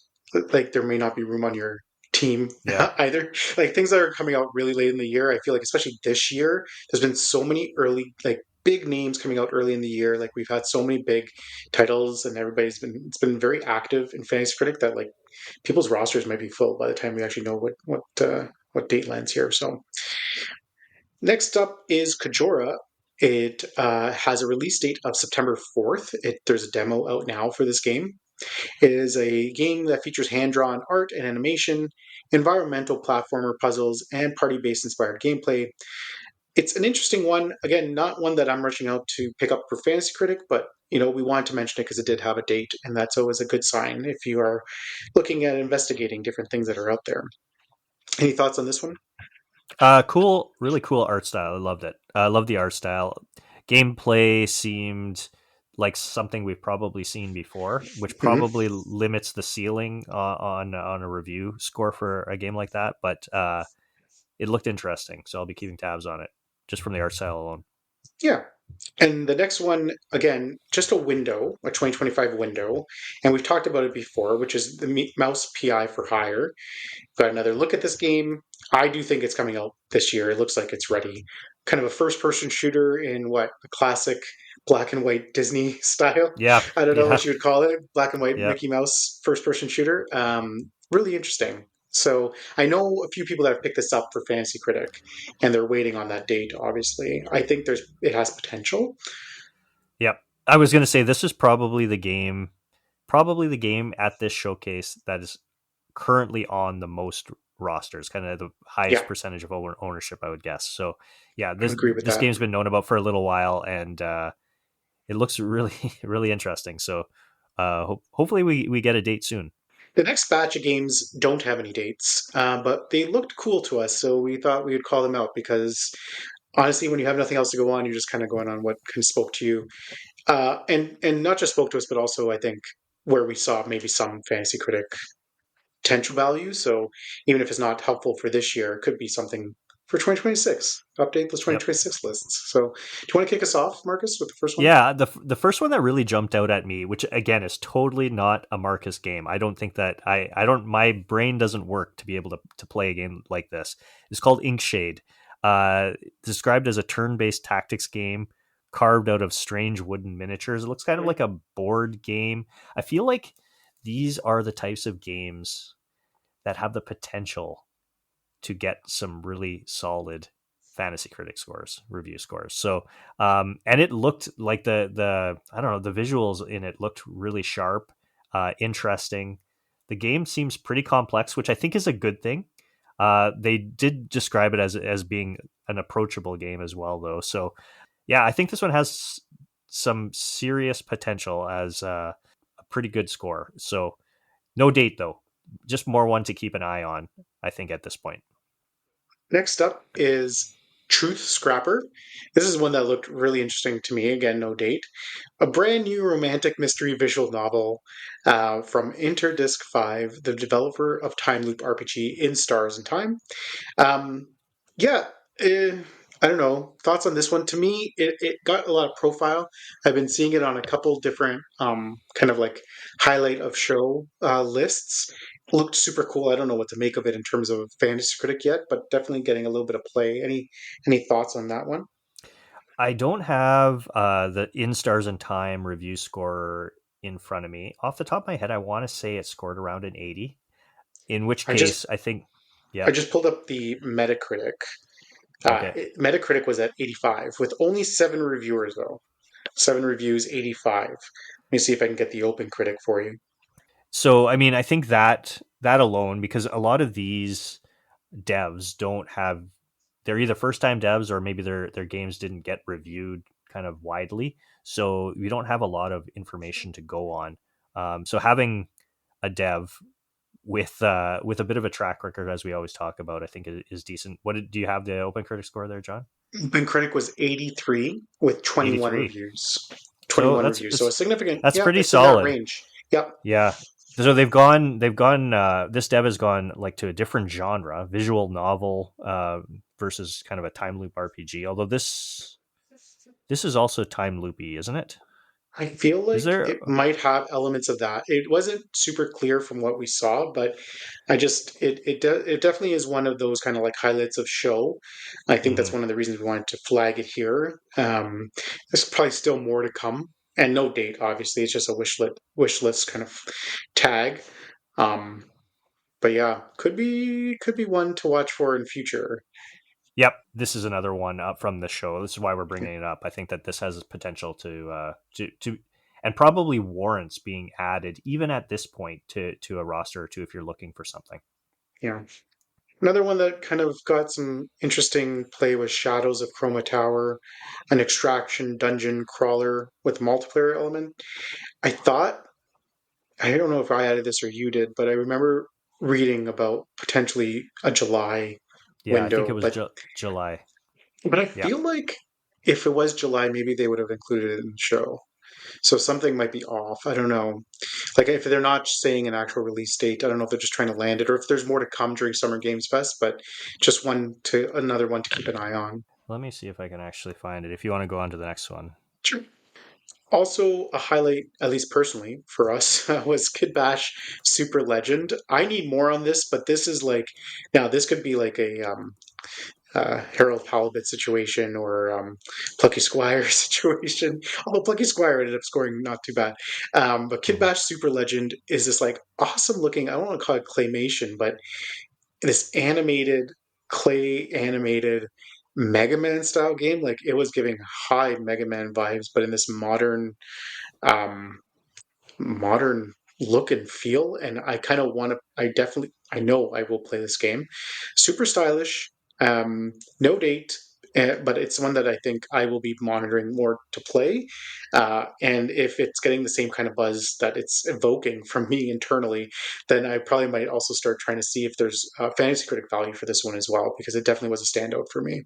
like there may not be room on your team Yeah. either. Like things that are coming out really late in the year, I feel like especially this year, there's been so many early like big names coming out early in the year. Like we've had so many big titles and it's been very active in Fantasy Critic that like people's rosters might be full by the time we actually know what date lands here. So next up is Kajora. It has a release date of September 4th. There's a demo out now for this game. It is a game that features hand drawn art and animation, environmental platformer puzzles, and party based inspired gameplay. It's an interesting one. Again, not one that I'm rushing out to pick up for Fantasy Critic, but we wanted to mention it because it did have a date, and that's always a good sign if you are looking at investigating different things that are out there. Any thoughts on this one? Cool, really cool art style. I loved it. I love the art style. Gameplay seemed like something we've probably seen before, which Mm-hmm. probably limits the ceiling on a review score for a game like that. But it looked interesting, so I'll be keeping tabs on it just from the art style alone. Yeah. And the next one, again, just a window, a 2025 window. And we've talked about it before, which is the Mouse PI for Hire. Got another look at this game. I do think it's coming out this year. It looks like it's ready. Kind of a first person shooter in what? A classic black and white Disney style. Yeah, I don't know yeah, what you would call it. Black and white yeah, Mickey Mouse first person shooter. Really interesting. So I know a few people that have picked this up for Fantasy Critic, and they're waiting on that date. Obviously, I think it has potential. yeah. I was gonna say this is probably the game at this showcase that is currently on the most rosters, kind of the Yeah, highest percentage of ownership, I would guess. So, yeah, I would agree with this that. game's been known about for a little while, and it looks really really interesting. So, hopefully we get a date soon. The next batch of games don't have any dates, but they looked cool to us, so we thought we would call them out because honestly, when you have nothing else to go on, you're just kind of going on what kind of spoke to you, and not just spoke to us, but also I think where we saw maybe some fantasy critic potential value. So even if it's not helpful for this year, it could be something for 2026. Update those Yep. 2026 lists. So do you want to kick us off, Marcus, with the first one? Yeah, the first one that really jumped out at me, which again is totally not a Marcus game. I don't think that I don't my brain doesn't work to be able to play a game like this. It's called Inkshade. Described as a turn-based tactics game carved out of strange wooden miniatures. It looks kind of like a board game. I feel like these are the types of games that have the potential to get some really solid fantasy critic scores, review scores. So, and it looked like the I don't know, the visuals in it looked really sharp, interesting. The game seems pretty complex, which I think is a good thing. They did describe it as being an approachable game as well, though. So, yeah, I think this one has some serious potential as a pretty good score. So, no date though, just more one to keep an eye on. I think at this point. Next up is Truth Scrapper. This is one that looked really interesting to me. Again, no date. A brand new romantic mystery visual novel from Interdisc 5, the developer of Time Loop RPG in Stars and Time. Um, yeah, eh, I don't know. Thoughts on this one? To me, it got a lot of profile. I've been seeing it on a couple different kind of like highlight of show lists. Looked super cool. I don't know what to make of it in terms of fantasy critic yet, but definitely getting a little bit of play. Any thoughts on that one? I don't have the In Stars and Time review score in front of me. Off the top of my head, I want to say it scored around an 80. In which I just case, I think, I yeah, just pulled up the Metacritic. okay. Metacritic was at 85 with only 7 reviewers though. 7 reviews, 85. Let me see if I can get the Open Critic for you. So, I mean, I think that alone, because a lot of these devs don't have, they're either first time devs or maybe their games didn't get reviewed kind of widely, so we don't have a lot of information to go on. So having a dev with a bit of a track record, as we always talk about, I think is decent. Do you have the Open Critic score there, John? Open Critic was 83 with 21 83. reviews. So 21 reviews. So a significant, that's yeah, pretty it's in that solid. range. Yep. Yeah. So they've gone this dev has gone like to a different genre, visual novel versus kind of a time loop RPG. Although this is also time loopy, isn't it? I feel Is like there it might have elements of that. It wasn't super clear from what we saw, but it definitely is one of those kind of like highlights of show. I think that's Mhm. one of the reasons we wanted to flag it here. There's probably still more to come, and no date. Obviously, it's just a wish list kind of tag. Um, but yeah, could be one to watch for in future. Yep, this is another one up from the show. This is why we're bringing it up. I think that this has potential to and probably warrants being added even at this point to a roster or two if you're looking for something. Yeah. Another one that kind of got some interesting play was Shadows of Chroma Tower, an extraction dungeon crawler with multiplayer element. I thought, I don't know if I added this or you did, but I remember reading about potentially a July Yeah, I think it window, was but July. but I Yeah. feel like if it was July, maybe they would have included it in the show. So something might be off. I don't know. Like if they're not saying an actual release date, I don't know if they're just trying to land it or if there's more to come during Summer Games Fest, but just another one to keep an eye on. Let me see if I can actually find it. If you want to go on to the next one. Sure. Also, a highlight, at least personally for us, was Kid Bash Super Legend. I need more on this, but this is like now this could be like a Harold Halibut situation or Plucky Squire situation. Although Plucky Squire ended up scoring not too bad. But Kid Mhm. Bash Super Legend is this like awesome looking, I don't want to call it claymation, but this animated, clay animated Mega Man style game. Like it was giving high Mega Man vibes, but in this um, modern look and feel. And I kind of want to, I know I will play this game. Super stylish, no date, but it's one that I think I will be monitoring more to play. And if it's getting the same kind of buzz that it's evoking from me internally, then I probably might also start trying to see if there's fantasy critic value for this one as well, because it definitely was a standout for me.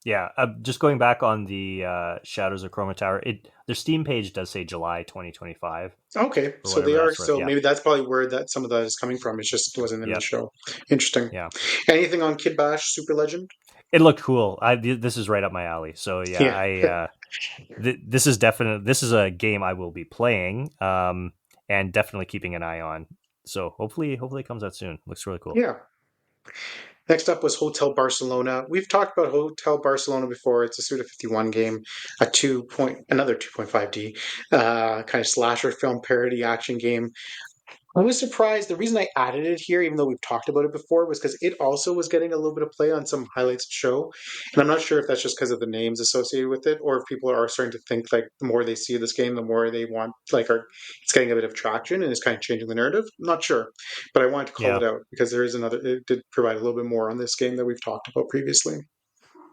Yeah, just going back on the Shadows of Chroma Tower, their Steam page does say July 2025 Okay, or so whatever they are that's worth. still Yeah. maybe that's probably where that some of that is coming from. It just wasn't in the Yep. show. Interesting. Yeah. Anything on Kid Bash Super Legend? It looked cool. This is right up my alley. So yeah, Yeah, I this is definitely this is a game I will be playing and definitely keeping an eye on. So hopefully it comes out soon. Looks really cool. yeah. Next up was Hotel Barcelona. We've talked about Hotel Barcelona before. It's a Suda 51 game, another 2.5D kind of slasher film parody action game. I was surprised. The reason I added it here, even though we've talked about it before, was because it also was getting a little bit of play on some highlights show. And I'm not sure if that's just because of the names associated with it, or if people are starting to think like the more they see this game, the more they want it's getting a bit of traction and it's kind of changing the narrative. I'm not sure, but I wanted to call Yeah. it out because there is another. It did provide a little bit more on this game that we've talked about previously.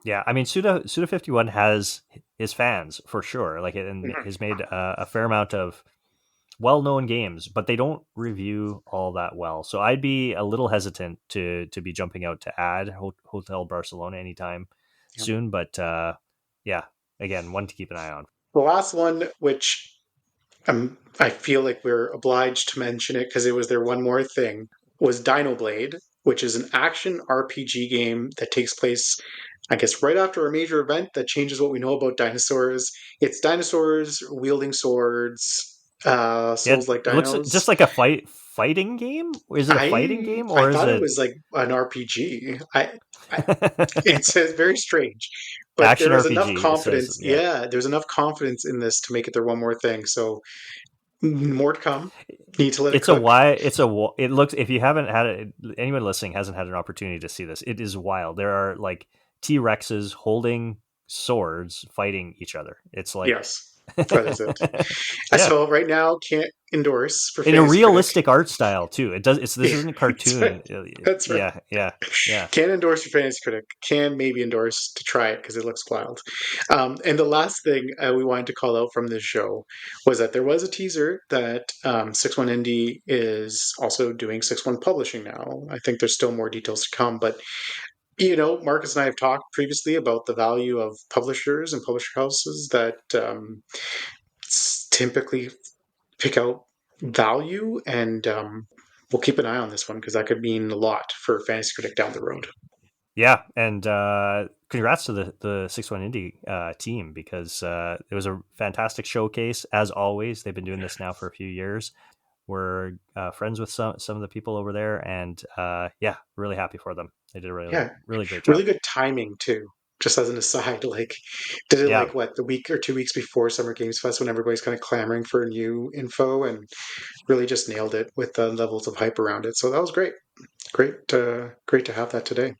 Yeah, I mean Suda 51 has his fans for sure. Like and Mhm. has made a fair amount of well-known games, but they don't review all that well. So I'd be a little hesitant to be jumping out to add Hotel Barcelona anytime Yeah. soon. But yeah, again, one to keep an eye on. The last one, which I feel like we're obliged to mention it because it was their one more thing, was Dino Blade, which is an action RPG game that takes place, I guess, right after a major event that changes what we know about dinosaurs. It's dinosaurs wielding swords, Yeah, souls like it looks dinos. just like a fighting game. Is it a fighting game I or is thought it it was like an RPG. I it's very strange, but there action was enough RPG? It says, confidence. yeah. Yeah, there's enough confidence in this to make it their one more thing. So more to come. Need to let it It's a cook. why. It looks. If you haven't had it, anyone listening hasn't had an opportunity to see this. It is wild. There are like T Rexes holding swords fighting each other. It's like, Yes, that is it. yeah, So right now, can't endorse for in a Fantasy Critic. realistic art style too. It does. It's This isn't That's right. cartoon. That's right. Yeah, yeah, yeah, Can endorse for Fantasy Critic. Can maybe endorse to try it because it looks wild. And the last thing we wanted to call out from this show was that there was a teaser that 6-1 Indie is also doing 6-1 Publishing now. I think there's still more details to come, but Marcus and I have talked previously about the value of publishers and publisher houses that typically pick out value, and we'll keep an eye on this one because that could mean a lot for Fantasy Critic down the road. yeah. And congrats to the 6-1 Indie team because it was a fantastic showcase as always. They've been doing this now for a few years. We're friends with some of the people over there, and yeah, really happy for them. They did a Yeah, really great job. really good timing too. Just as an aside, like did it Yeah, like what the week or 2 weeks before Summer Games Fest when everybody's kind of clamoring for new info and really just nailed it with the levels of hype around it. So that was great. Great to have that today.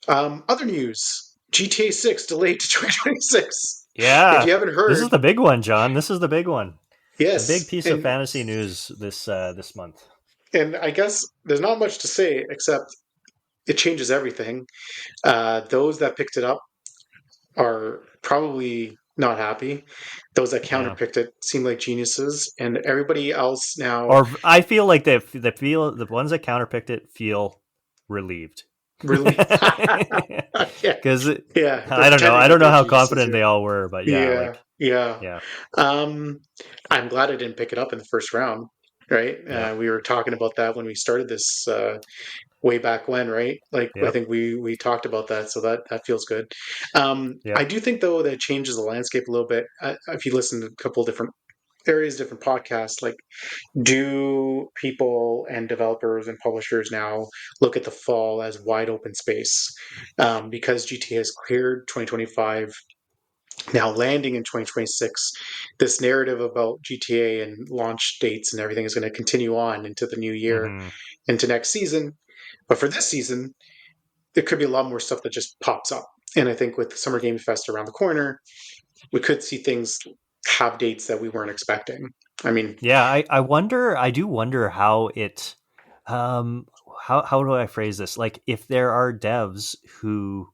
Other news: GTA 6 delayed to 2026. If yeah. you haven't This is heard, the big one, John. This is the big one. The big yes, piece of fantasy news this month. and I guess there's not much to say except it changes everything. Those that picked it up are probably not happy. Those that Yeah. counterpicked it seem like geniuses, and everybody else now Or I feel like the ones that counterpicked it feel relieved. really, yeah, Because yeah, they're I don't know. pretending I that don't know they're how geniuses. confident they all were, but yeah, Yeah, like yeah. yeah, Um, I'm glad I didn't pick it up in the first round. Right, yeah, we were talking about that when we started this way back when, right? Like I yep, think we talked about that, so that feels good. I yep. do think though that it changes the landscape a little bit. If you listen to a couple of different areas, different podcasts, like do people and developers and publishers now look at the fall as wide open space because GTA has cleared 2025, now landing in 2026, this narrative about GTA and launch dates and everything is going to continue on into the new year, Hmm. into next season. But for this season, there could be a lot more stuff that just pops up. And I think with Summer Game Fest around the corner, we could see things have dates that we weren't expecting. I mean, Yeah, I wonder. I do wonder how it. Um, how do I phrase this? Like, if there are devs who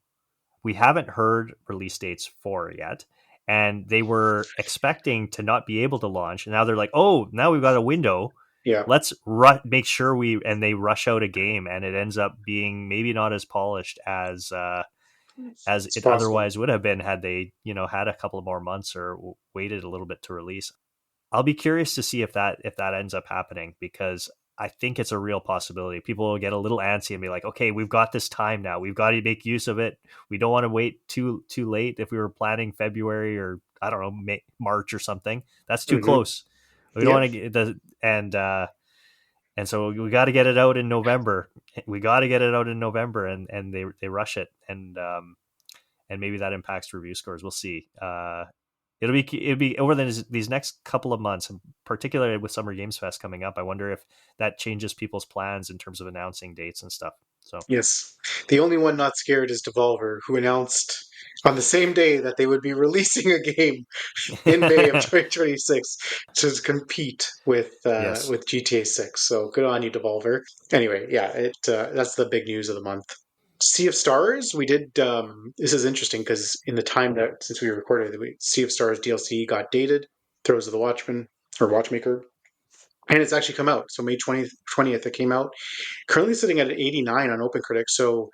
we haven't heard release dates for yet, and they were expecting to not be able to launch, and now they're like, oh, now we've got a window. yeah, Let's make sure and they rush out a game, and it ends up being maybe not as polished as it's it possible. otherwise would have been had they had a couple of more months or waited a little bit to release. I'll be curious to see if that ends up happening because I think it's a real possibility. People will get a little antsy and be like, "Okay, we've got this time now. We've got to make use of it. We don't want to wait too late. If we were planning February or I don't know March or something, that's too Hmm. close. We don't Yeah, want to get the and so we got to get it out in November. We got to get it out in November, and they rush it, and maybe that impacts review scores. We'll see. It'll be over these next couple of months, particularly with Summer Games Fest coming up. I wonder if that changes people's plans in terms of announcing dates and stuff. So yes. The only one not scared is Devolver, who announced on the same day that they would be releasing a game in May of 2026 to compete yes, with GTA 6. So good on you, Devolver. Anyway, yeah, it that's the big news of the month. Sea of Stars, we did. This is interesting because in the time that since we recorded, the Sea of Stars DLC got dated. Throws of the Watchman or Watchmaker, and it's actually come out. So May 20th, it came out. Currently sitting at an 89 on OpenCritic. So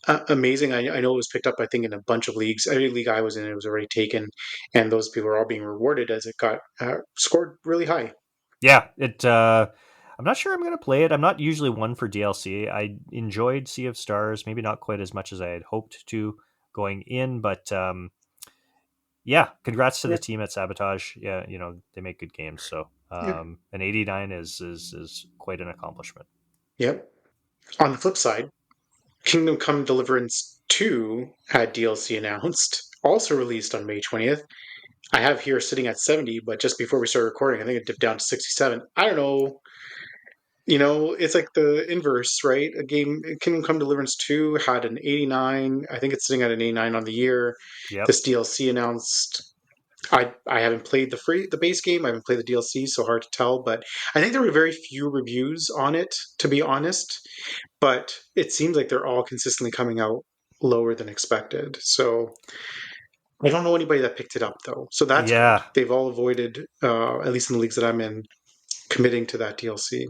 Amazing. I know it was picked up, I think, in a bunch of leagues. Every league I was in, it was already taken, and those people are all being rewarded as it got scored really high. Yeah, it. I'm not sure I'm going to play it. I'm not usually one for DLC. I enjoyed Sea of Stars, maybe not quite as much as I had hoped to going in, but yeah, congrats to the Yeah. team at Sabotage. Yeah, they make good games. So Yeah. an 89 is quite an accomplishment. Yep. On the flip side, Kingdom Come Deliverance 2 had DLC announced, also released on May 20th. I have here sitting at 70, but just before we started recording, I think it dipped down to 67. I don't know. It's like the inverse, right? A game, Kingdom Come Deliverance 2 had an 89. I think it's sitting at an 89 on the year. Yep. This DLC announced. I haven't played the base game. I haven't played the DLC, so hard to tell. But I think there were very few reviews on it, to be honest. But it seems like they're all consistently coming out lower than expected. So I don't know anybody that picked it up though. So that's good. Yeah, They've all avoided, at least in the leagues that I'm in, committing to that DLC.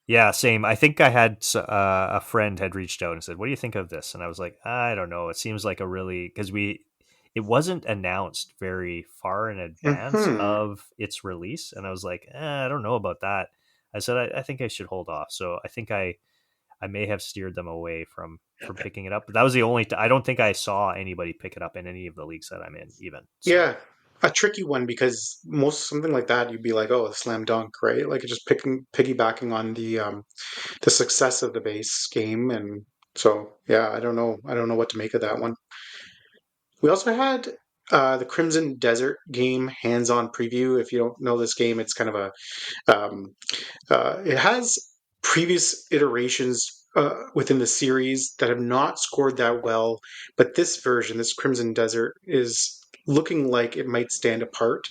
yeah, same. I think I had a friend had reached out and said, "What do you think of this?" And I was like, "I don't know. It seems like a really because it wasn't announced very far in advance Hmm. of its release, and I was like, I don't know about that." I said, I think I should hold off." So I think I may have steered them away from picking it up. But that was the only. I don't think I saw anybody pick it up in any of the leagues that I'm in, even. So Yeah, a tricky one because most something like that you'd be like, oh, a slam dunk, right? Like just picking piggybacking on the success of the base game, and so yeah, I don't know. I don't know what to make of that one. We also had the Crimson Desert game hands-on preview. If you don't know this game, it's kind of a it has previous iterations within the series that have not scored that well, but this version, this Crimson Desert, is looking like it might stand apart.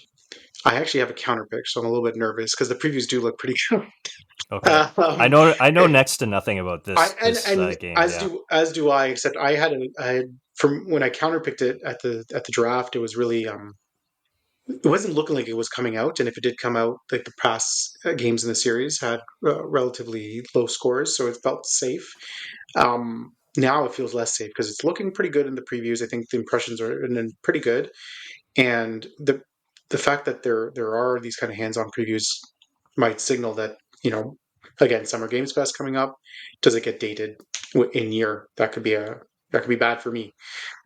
I actually have a counter pick, so I'm a little bit nervous because the previews do look pretty good. okay, um, I know next to nothing about I this and game. Yeah. as do I. Except I had from when I counterpicked it at the draft, it was really it wasn't looking like it was coming out, and if it did come out, like the past games in the series had relatively low scores, so it felt safe. Now it feels less safe because it's looking pretty good in the previews. I think the impressions are pretty good, and the fact that there are these kind of hands-on previews might signal that again, Summer Games Fest coming up. Does it get dated in year? That could be bad for me.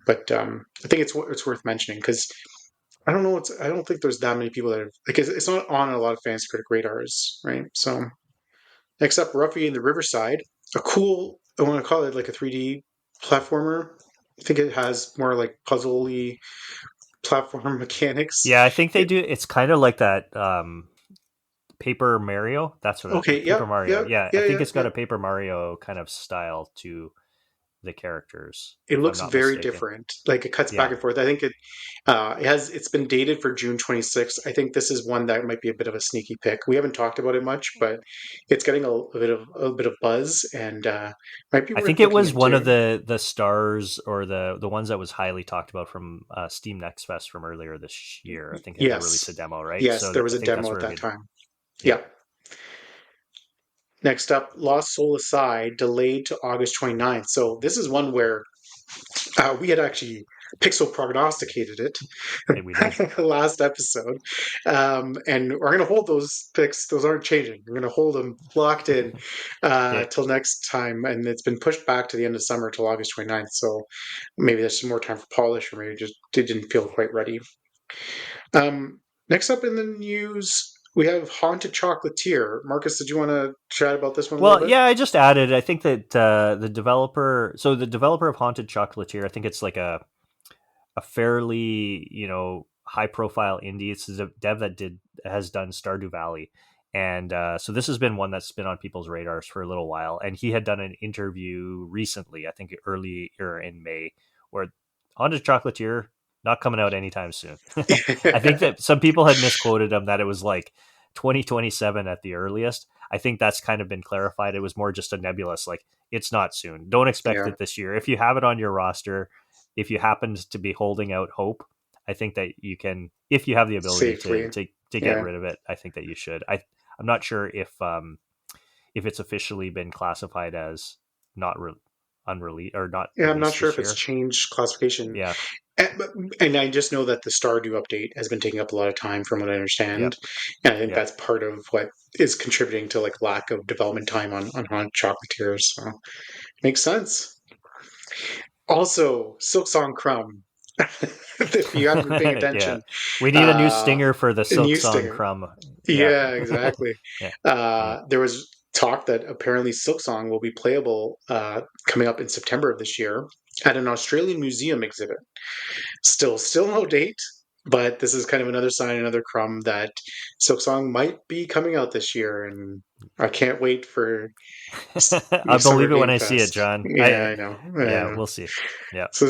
But I think it's worth mentioning because I don't know. I don't think there's that many people that have like it's not on a lot of fans critic radars, right? So next up, Ruffy in the Riverside, a cool. I want to call it like a 3D platformer. I think it has more like puzzly platform mechanics. Yeah, I think they It, do. It's kind of like that Paper Mario. That's what okay, Paper yep, Mario. yep, Yeah, I yeah, think yeah, it's got yeah. a Paper Mario kind of style to the characters, It if I'm looks not very mistaken. different. Like it cuts back Yeah, and forth. I think it's been dated for June 26th. I think this is one that might be a bit of a sneaky pick. We haven't talked about it much, but it's getting a bit of buzz and might be I worth think it looking was one of into. the stars or the ones that was highly talked about from Steam Next Fest from earlier this year. I think they released a Yes. demo, right? Yes, So there was I a think demo that's at where that we. time. Yeah, Yeah. Next up, Lost Soul Aside, delayed to August 29th. So this is one where we had actually Pixel prognosticated we did. it last episode. And we're going to hold those picks. Those aren't changing. We're going to hold them locked in Okay. till next time. And it's been pushed back to the end of summer till August 29th. So maybe there's some more time for polish, or maybe just didn't feel quite ready. Next up in the news, we have Haunted Chocolatier. Marcus, did you want to chat about this one a little Well, bit? yeah, I just added. I think that the developer of Haunted Chocolatier, I think it's like a fairly high profile indie. It's a dev that did has done Stardew Valley, and so this has been one that's been on people's radars for a little while. And he had done an interview recently, I think earlier in May, where Haunted Chocolatier not coming out anytime soon. I think that some people had misquoted him that it was like 2027 at the earliest. I think that's kind of been clarified. It was more just a nebulous, like it's not soon. Don't expect Yeah, it this year. If you have it on your roster, if you happen to be holding out hope, I think that you can, if you have the ability safely. to get Yeah. rid of it, I think that you should. I'm not sure if it's officially been classified as not real. unreleased or not Yeah, I'm not released sure this if it's year. changed classification. Yeah, And I just know that the Stardew update has been taking up a lot of time, from what I understand, yep, and I think yep. that's part of what is contributing to like lack of development time on Hot Chocolatiers. So makes sense. Also, Silksong Crumb. If you haven't been paying Yeah, attention, we need a new uh, stinger for the a Silk new Song stinger. Crumb. Yeah, Yeah, exactly. yeah, yeah. There was talk that apparently Silksong will be playable coming up in September of this year at an Australian museum exhibit. Still no date, but this is kind of another sign, another crumb that Silksong might be coming out this year, and I can't wait for I Summer believe it when Game I see it, Fest. John. Yeah, I know. I Yeah, know. we'll see. Yeah. So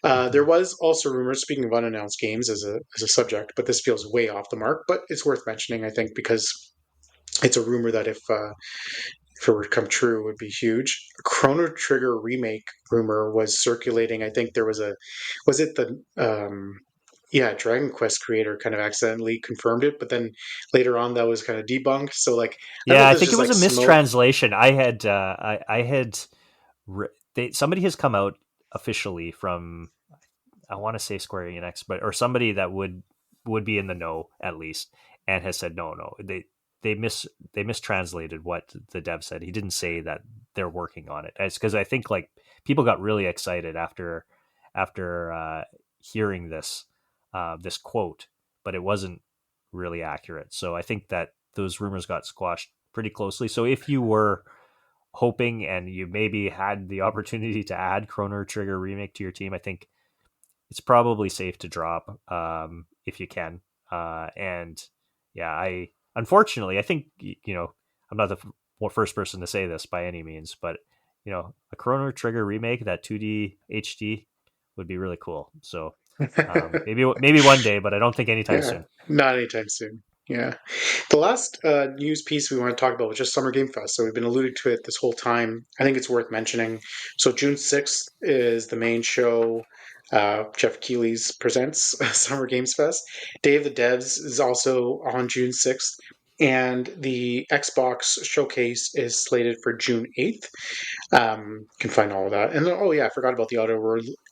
there was also rumors. Speaking of unannounced games as a subject, but this feels way off the mark. But it's worth mentioning, I think, because it's a rumor that if it were to come true, it would be huge. Chrono Trigger remake rumor was circulating. I think there was a, was it the yeah, Dragon Quest creator kind of accidentally confirmed it, but then later on that was kind of debunked. So like, I don't know Yeah, if I this is think it just was like a smoke. mistranslation. I had somebody has come out officially from, I want to say Square Enix, but or somebody that would be in the know at least, and has said no. They mis they mistranslated what the dev said. He didn't say that they're working on it. It's because I think like people got really excited after hearing this quote, but it wasn't really accurate. So I think that those rumors got squashed pretty closely. So if you were hoping and you maybe had the opportunity to add Chrono Trigger remake to your team, I think it's probably safe to drop if you can. And yeah, I unfortunately I think I'm not the first person to say this by any means, but a Chrono Trigger remake, that 2D HD would be really cool. So maybe one day, but I don't think anytime Yeah, soon. not anytime soon. Yeah. The last news piece we want to talk about was just Summer Game Fest. So we've been alluding to it this whole time. I think it's worth mentioning. So June 6th is the main show. Jeff Keighley's presents Summer Games Fest. Day of the Devs is also on June 6th. And the Xbox showcase is slated for June 8th. You can find all of that. And oh yeah, I forgot about the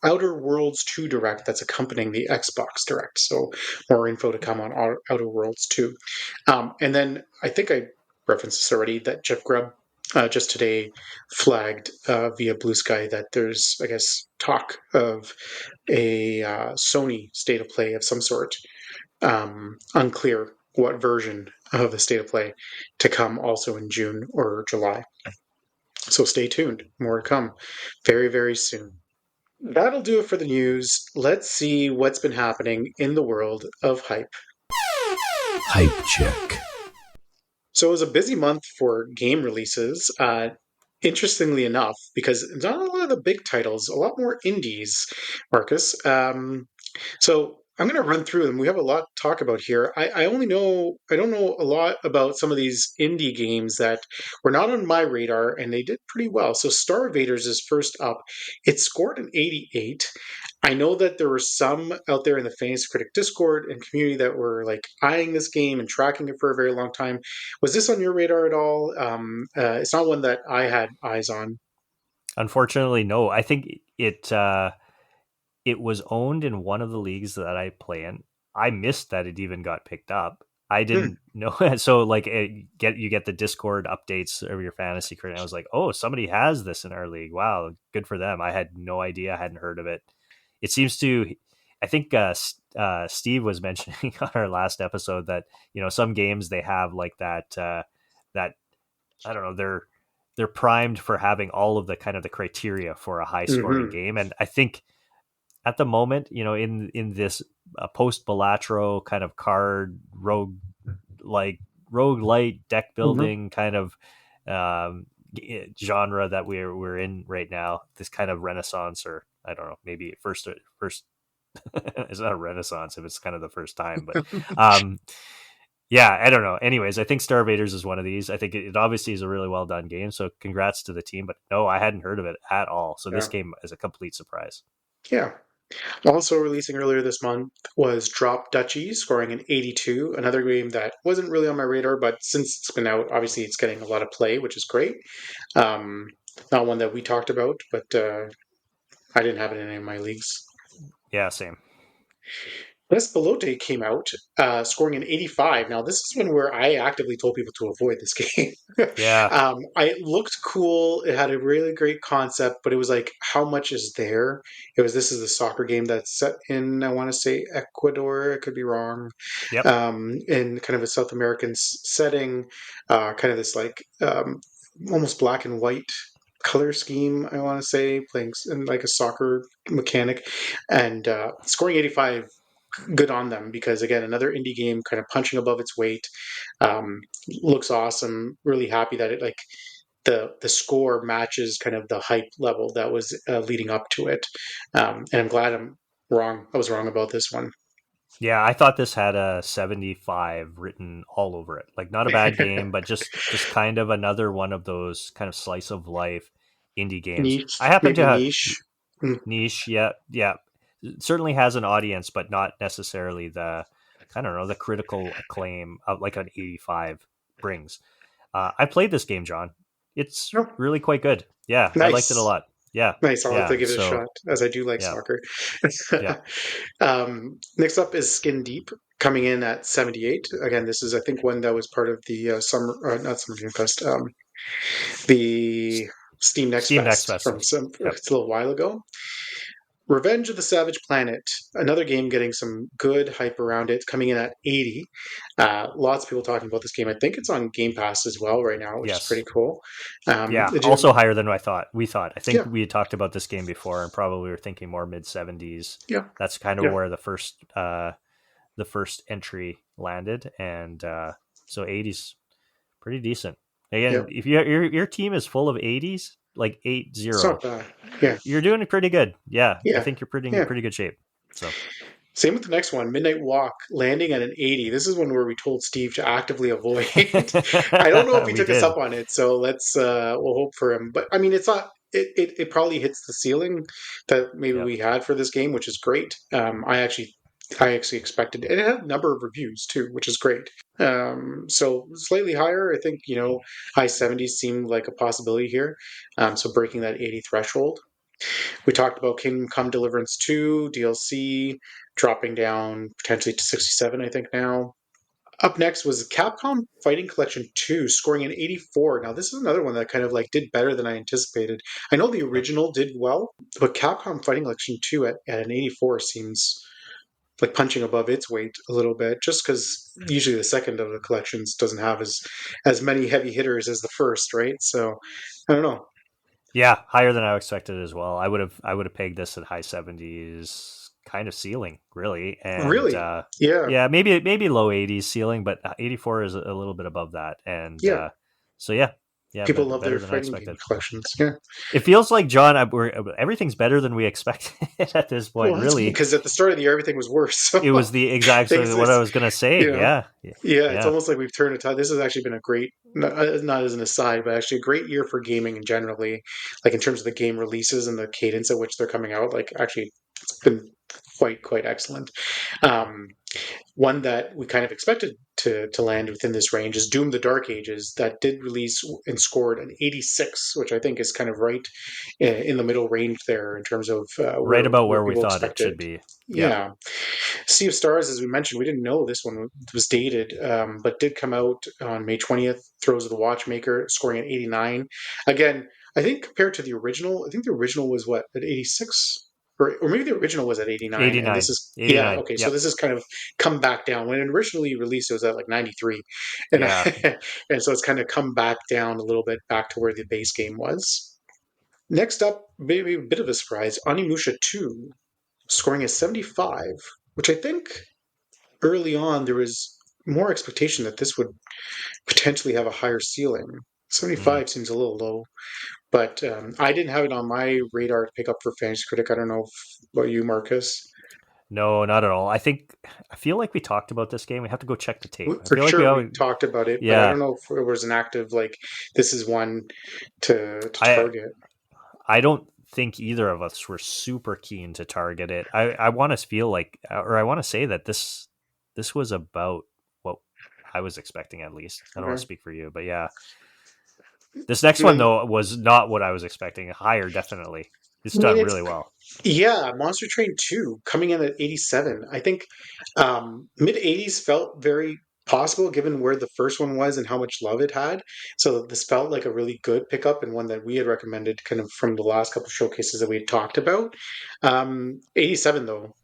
Outer Worlds 2 Direct that's accompanying the Xbox Direct. So more info to come on Outer Worlds 2. And then I think I referenced this already that Jeff Grubb just today flagged via Blue Sky that there's, I guess, talk of a Sony state of play of some sort. Unclear what version of the state of play to come also in June or July. So stay tuned. More to come very, very soon. That'll do it for the news. Let's see what's been happening in the world of hype. Hype check. So it was a busy month for game releases. Interestingly enough, because not a lot of the big titles, a lot more indies, Marcus. So I'm going to run through them. We have a lot to talk about here. I don't know a lot about some of these indie games that were not on my radar, and they did pretty well. So Star Invaders is first up. It scored an 88. I know that there were some out there in the Fantasy Critic Discord and community that were like eyeing this game and tracking it for a very long time. Was this on your radar at all? It's not one that I had eyes on. Unfortunately, no. I think it was owned in one of the leagues that I play in. I missed that it even got picked up. I Hmm. didn't know. So like you get the Discord updates of your fantasy critic. I was like, oh, somebody has this in our league. Wow, good for them. I had no idea. I hadn't heard of it. It seems to. I think Steve was mentioning on our last episode that some games they have like that I don't know, they're primed for having all of the kind of the criteria for a high scoring Hmm. game, and I think at the moment, in this post Balatro kind of card like rogue light deck Hmm. building kind of um, genre that we're in right now, this kind of renaissance, or I don't know, maybe first it's not a renaissance if it's kind of the first time, but um, yeah, I don't know. Anyways, I think Star Invaders is one of these. I think it obviously is a really well done game, so congrats to the team. But no, I hadn't heard of it at all. So this Yeah. game is a complete surprise. Yeah. Also releasing earlier this month was Drop Duchy, scoring an 82. Another game that wasn't really on my radar, but since it's been out, obviously it's getting a lot of play, which is great. Um, Not one that we talked about, but I didn't have it in any of my leagues. Yeah, same. Belote came out, scoring an 85. Now, this is one where I actively told people to avoid this game. Yeah. It looked cool. It had a really great concept, but it was like, how much is there? This is a soccer game that's set in, I want to say, Ecuador. I could be wrong. Yep. In kind of a South American setting, kind of this like almost black and white color scheme, I want to say, playing in like a soccer mechanic, and scoring 85, good on them, because again, another indie game kind of punching above its weight. Looks awesome. Really happy that it like the score matches kind of the hype level that was leading up to it. And I'm glad I'm wrong. I was wrong about this one. Yeah, I thought this had a 75 written all over it. Like not a bad game, but just kind of another one of those kind of slice of life indie games. I Niche, happen to maybe have niche. Mm, niche, yeah, yeah. It certainly has an audience, but not necessarily the I don't know, the critical acclaim of like an 85 brings. I played this game, John. It's no, really quite good. Yeah, I liked it a nice. lot. Yeah. Nice. I'll have to Yeah. give it a So, shot, as I do like yeah. soccer. Yeah. Next up is Skin Deep, coming in at 78. Again, this is, I think, one that was part of the not Summer Game Fest, the Steam Next Steam Next Fest Fest. from Yep. it's a little while ago. Revenge of the Savage Planet, another game getting some good hype around it, coming in at 80. Lots of people talking about this game. I think it's on Game Pass as well right now, which is pretty Yes. cool. Yeah, Did also you? higher than I thought. We thought. I think Yeah, we had talked about this game before, and probably were thinking more mid 70s. yeah, That's kind of yeah, where the first entry landed, and so 80s pretty decent. yeah. Again, if your team is full of 80s, like eight It's zero, not bad. Yeah, you're doing pretty good. Yeah, I yeah, think you're pretty in yeah. pretty good shape. So Same with the next one, Midnight Walk, landing at an 80. This is one where we told Steve to actively avoid. I don't know if he we took us did. up on it, so let's we'll hope for him. But I mean, it's not. It probably hits the ceiling that maybe Yep. we had for this game, which is great. I actually expected, and it had a number of reviews too, which is great. So slightly higher, I think. High 70s seemed like a possibility here. So breaking that 80 threshold. We talked about Kingdom Come Deliverance 2, DLC, dropping down potentially to 67, I think now. Up next was Capcom Fighting Collection 2, scoring an 84. Now, this is another one that kind of like did better than I anticipated. I know the Yep. original did well, but Capcom Fighting Collection 2 at an 84 seems like punching above its weight a little bit, just because usually the second of the collections doesn't have as many heavy hitters as the first, right? So I don't know. Yeah, higher than I expected as well. I would have pegged this at high 70s kind of ceiling, really. And Really? Yeah. yeah, maybe low 80s ceiling, but 84 is a little bit above that. And Yeah. so yeah. Yeah, People but love better their than I fighting game expected. collections. Yeah. It feels like John, everything's better than we expected at this point. Well, that's good Really, because at the start of the year everything was worse. So it was the exact things, what I it's, was gonna say. you know, Yeah, yeah, it's yeah, almost like we've turned a tide. This has actually been a great, not as an aside, but actually a great year for gaming and generally, like in terms of the game releases and the cadence at which they're coming out. Like actually, it's been quite excellent. Um, One that we kind of expected to land within this range is Doom: The Dark Ages, that did release and scored an 86, which I think is kind of right in the middle range there in terms of right about where where we people thought it expected. should be. Yeah, Yeah, Sea of Stars, as we mentioned, we didn't know this one was dated, but did come out on May 20th. Throws of the Watchmaker, scoring at 89. Again, I think compared to the original, I think the original was what, at 86? Or maybe the original was at 89, and this 89, is, yeah, 89. okay, so Yep. this is kind of come back down. When it originally released, it was at like 93, and Yeah, and so it's kind of come back down a little bit, back to where the base game was. Next up, maybe a bit of a surprise, Onimusha 2, scoring a 75, which I think early on there was more expectation that this would potentially have a higher ceiling. mm. 75 seems a little low, but I didn't have it on my radar to pick up for Fantasy Critic. I don't know about you, Marcus. No, not at all. I feel like we talked about this game. We have to go check the tape. I For feel like we sure, we always, talked about it, but I yeah. don't know if it was an active like this is one to I target. I don't think either of us were super keen to target it. I want to feel like, or I want to say that this was about what I was expecting at least. I don't want to Okay. speak for you, but yeah, This next one Mm, though was not what I was expecting. Higher, definitely. It's I mean, done it's really well. yeah, Monster Train 2 coming in at 87. I think mid 80s felt very possible given where the first one was and how much love it had. So this felt like a really good pickup and one that we had recommended kind of from the last couple of showcases that we had talked about. 87 though.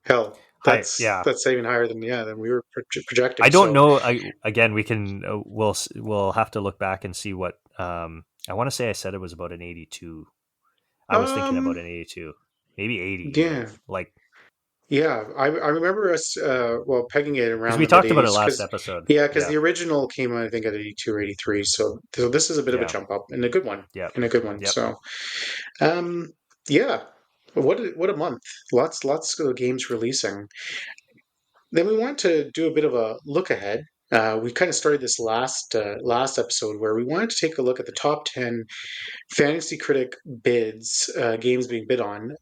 Hell, Higher, yeah. that's even higher than than we were I projecting. don't So, know. Again, we can we'll have to look back and see what. I want to say I said it was about an 82. I was thinking about um an 82, maybe 80 even. yeah. Like Yeah, I remember us well pegging it because around we the mid talked about it 80s last because episode. yeah, because Yeah, the original came out I think at 82 or 83. So this is a bit of a yeah, jump up and a good one. yep, And a good one. yep. So um yeah. What a month. Lots of games releasing. Then we want to do a bit of a look ahead. We kind of started this last episode where we wanted to take a look at the top 10 fantasy critic bids, games being bid on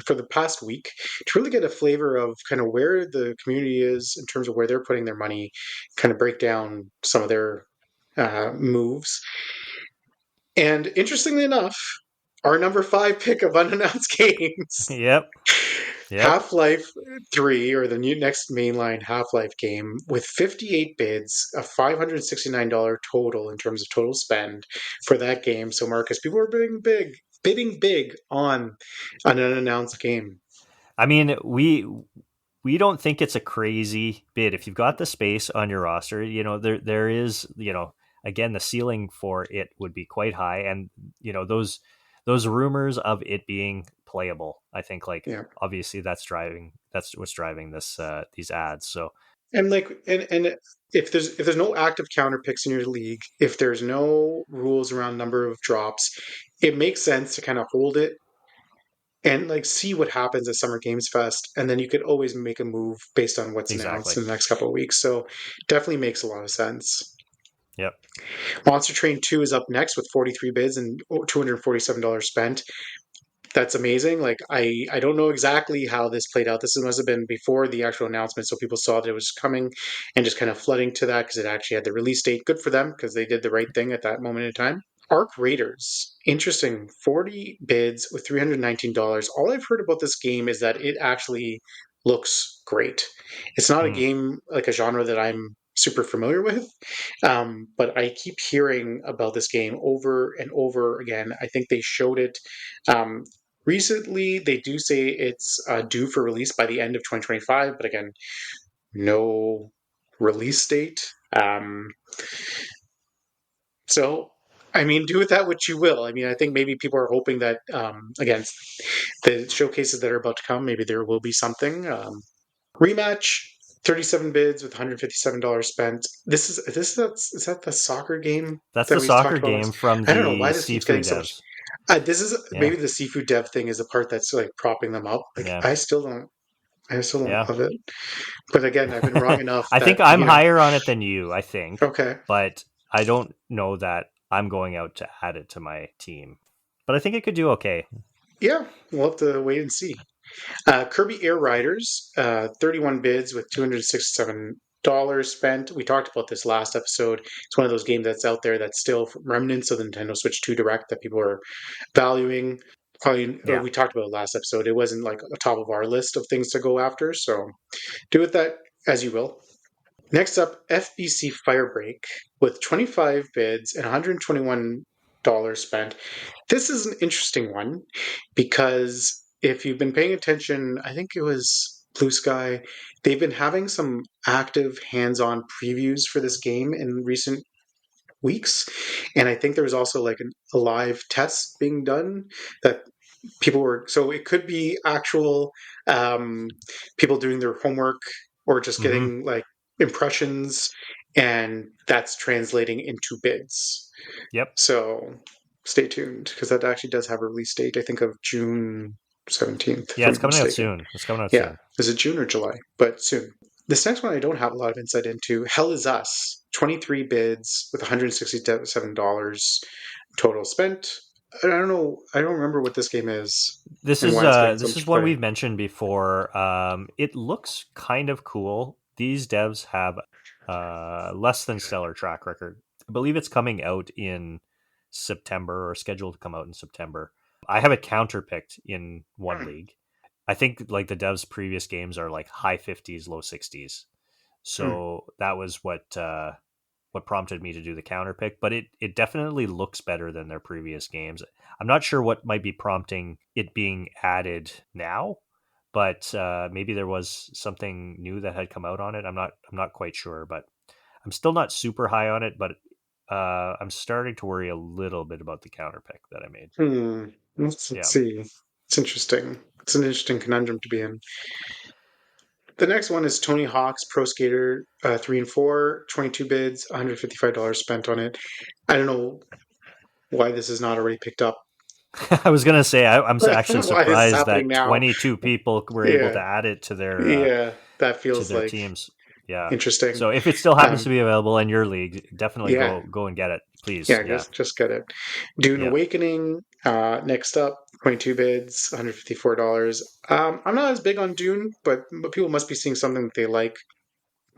for the past week to really get a flavor of kind of where the community is in terms of where they're putting their money, kind of break down some of their moves. And interestingly enough, our number five pick of unannounced games, Yep, yep. Half Life 3, or the new next mainline Half Life game, with 58 bids, a $569 total in terms of total spend for that game. So, Marcus, people are bidding big on an unannounced game. I mean, we don't think it's a crazy bid. If you've got the space on your roster, there is, again, the ceiling for it would be quite high, and those rumors of it being playable, I think, like, Yeah. obviously that's what's driving this these ads. So And and if there's no active counter picks in your league, if there's no rules around number of drops, it makes sense to kind of hold it and like see what happens at Summer Games Fest, and then you could always make a move based on what's announced exactly, in the next couple of weeks. So definitely makes a lot of sense. yep. Monster Train 2 is up next with 43 bids and $247 spent. That's amazing. Like I don't know exactly how this played out. This must have been before the actual announcement, so people saw that it was coming and just kind of flooding to that because it actually had the release date. Good for them because they did the right thing at that moment in time. Arc Raiders, interesting. 40 bids with $319. All I've heard about this game is that it actually looks great. It's not a Mm. game like a genre that I'm super familiar with, but I keep hearing about this game over and over again. I think they showed it um, recently. They do say it's due for release by the end of 2025, but again, no release date. So, I mean, do with that what you will. I mean, I think maybe people are hoping that, again, the showcases that are about to come, maybe there will be something. Rematch, 37 bids with $157 spent. Is that the soccer game That's that the we talked soccer about game last? from I don't know why the this keeps seafood getting so much. devs. This is Yeah, maybe the seafood dev thing is the part that's like propping them up. Like yeah, I still don't yeah. love it. But again, I've been wrong enough I that think I'm higher on it than you, I think, okay, but I don't know that I'm going out to add it to my team. But I think it could do okay. yeah, we'll have to wait and see. Kirby Air Riders, 31 bids with $267 spent. We talked about this last episode. It's one of those games that's out there that's still remnants of the Nintendo Switch 2 Direct that people are valuing. Probably, Yeah. we talked about it last episode. It wasn't like a top of our list of things to go after, so do with that as you will. Next up, FBC Firebreak with 25 bids and $121 spent. This is an interesting one because if you've been paying attention, I think it was Blue Sky, they've been having some active hands on previews for this game in recent weeks. And I think there was also like a live test being done that people were, so it could be actual um, people doing their homework or just Mm-hmm. getting like impressions, and that's translating into bids. Yep. So stay tuned because that actually does have a release date, I think, of June 17th, if Yeah, I'm it's not coming out mistaken. soon. It's coming out Yeah. soon. Is it June or July? But soon. This next one I don't have a lot of insight into. Hell is Us. 23 bids with $167 total spent. I don't know. I don't remember what this game is and why it's getting so This much is one play. we've mentioned before. It looks kind of cool. These devs have less than stellar track record. I believe it's coming out in September or scheduled to come out in September. I have it counterpicked in one league. I think like the devs' previous games are like high 50s, low 60s. So that was what prompted me to do the counter pick, but it definitely looks better than their previous games. I'm not sure what might be prompting it being added now, but maybe there was something new that had come out on it. I'm not quite sure, but I'm still not super high on it. But I'm starting to worry a little bit about the counter pick that I made. Let's Yeah. see. It's interesting. It's an interesting conundrum to be in. The next one is Tony Hawk's Pro Skater 3 and 4, 22 bids, $155 spent on it. I don't know why this is not already picked up. I was gonna say I'm actually Why this is surprised happening that now. 22 people were able to Yeah. add it Yeah. That to feels their like teams. Yeah. interesting. So if it still happens Um, to be available in your league, definitely yeah. go and get it, please. Yeah, Yeah. just get it. Dune Yeah. Awakening, next up, 22 bids, $154. I'm not as big on Dune, but people must be seeing something that they like.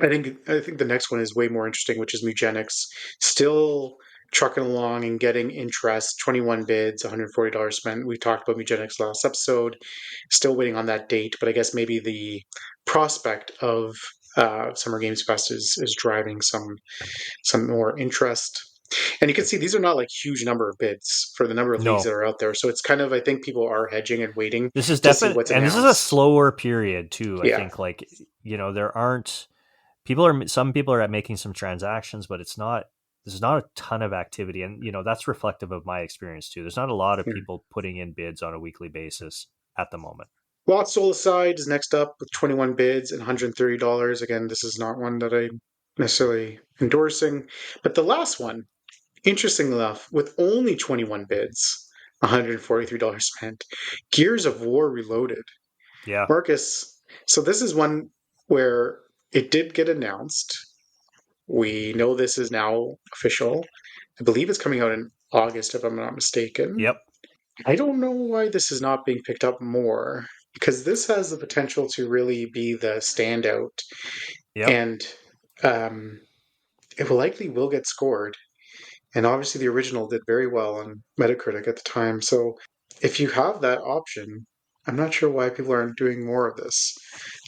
I think the next one is way more interesting, which is Mugenics. Still trucking along and getting interest. 21 bids, $140 spent. We talked about Mugenics last episode. Still waiting on that date, but I guess maybe the prospect of Summer Games Fest is driving some more interest. And you can see these are not like huge number of bids for the number of leagues No, that are out there. So it's kind of, I think people are hedging and waiting this is to see definitely, what's and this is a announced. slower period too. I Yeah. think like, there aren't some people are making some transactions, but there's not a ton of activity. And, that's reflective of my experience too. There's not a lot of Hmm. people putting in bids on a weekly basis at the moment. Lost Soul Aside is next up with 21 bids and $130. Again, this is not one that I'm necessarily endorsing. But the last one, interestingly enough, with only 21 bids, $143 spent, Gears of War Reloaded. Yeah. Marcus, so this is one where it did get announced. We know this is now official. I believe it's coming out in August, if I'm not mistaken. Yep. I don't know why this is not being picked up more, because this has the potential to really be the standout, Yep. and um, it will get scored. And obviously, the original did very well on Metacritic at the time. So if you have that option, I'm not sure why people aren't doing more of this.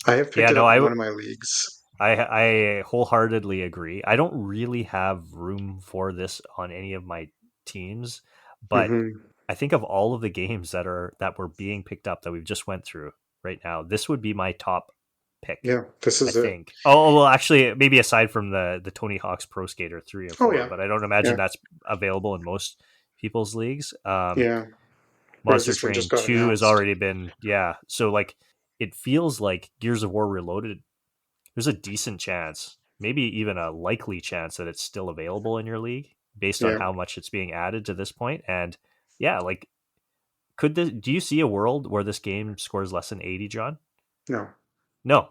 I have picked Yeah. it No, up in one of my leagues. I wholeheartedly agree. I don't really have room for this on any of my teams, but Hmm. I think of all of the games that were being picked up that we've just went through right now, this would be my top pick. Yeah, this I is it. think. Oh well, actually, maybe aside from the Tony Hawk's Pro Skater 3 and Oh 4, yeah, but I don't yeah, imagine that's available in most people's leagues. yeah. Whereas Monster this one just Train got 2 has announced. already been, yeah. So like, it feels like Gears of War Reloaded, there's a decent chance, maybe even a likely chance that it's still available in your league based on Yeah, how much it's being added to this point. And yeah, like, do you see a world where this game scores less than 80, John? no, No,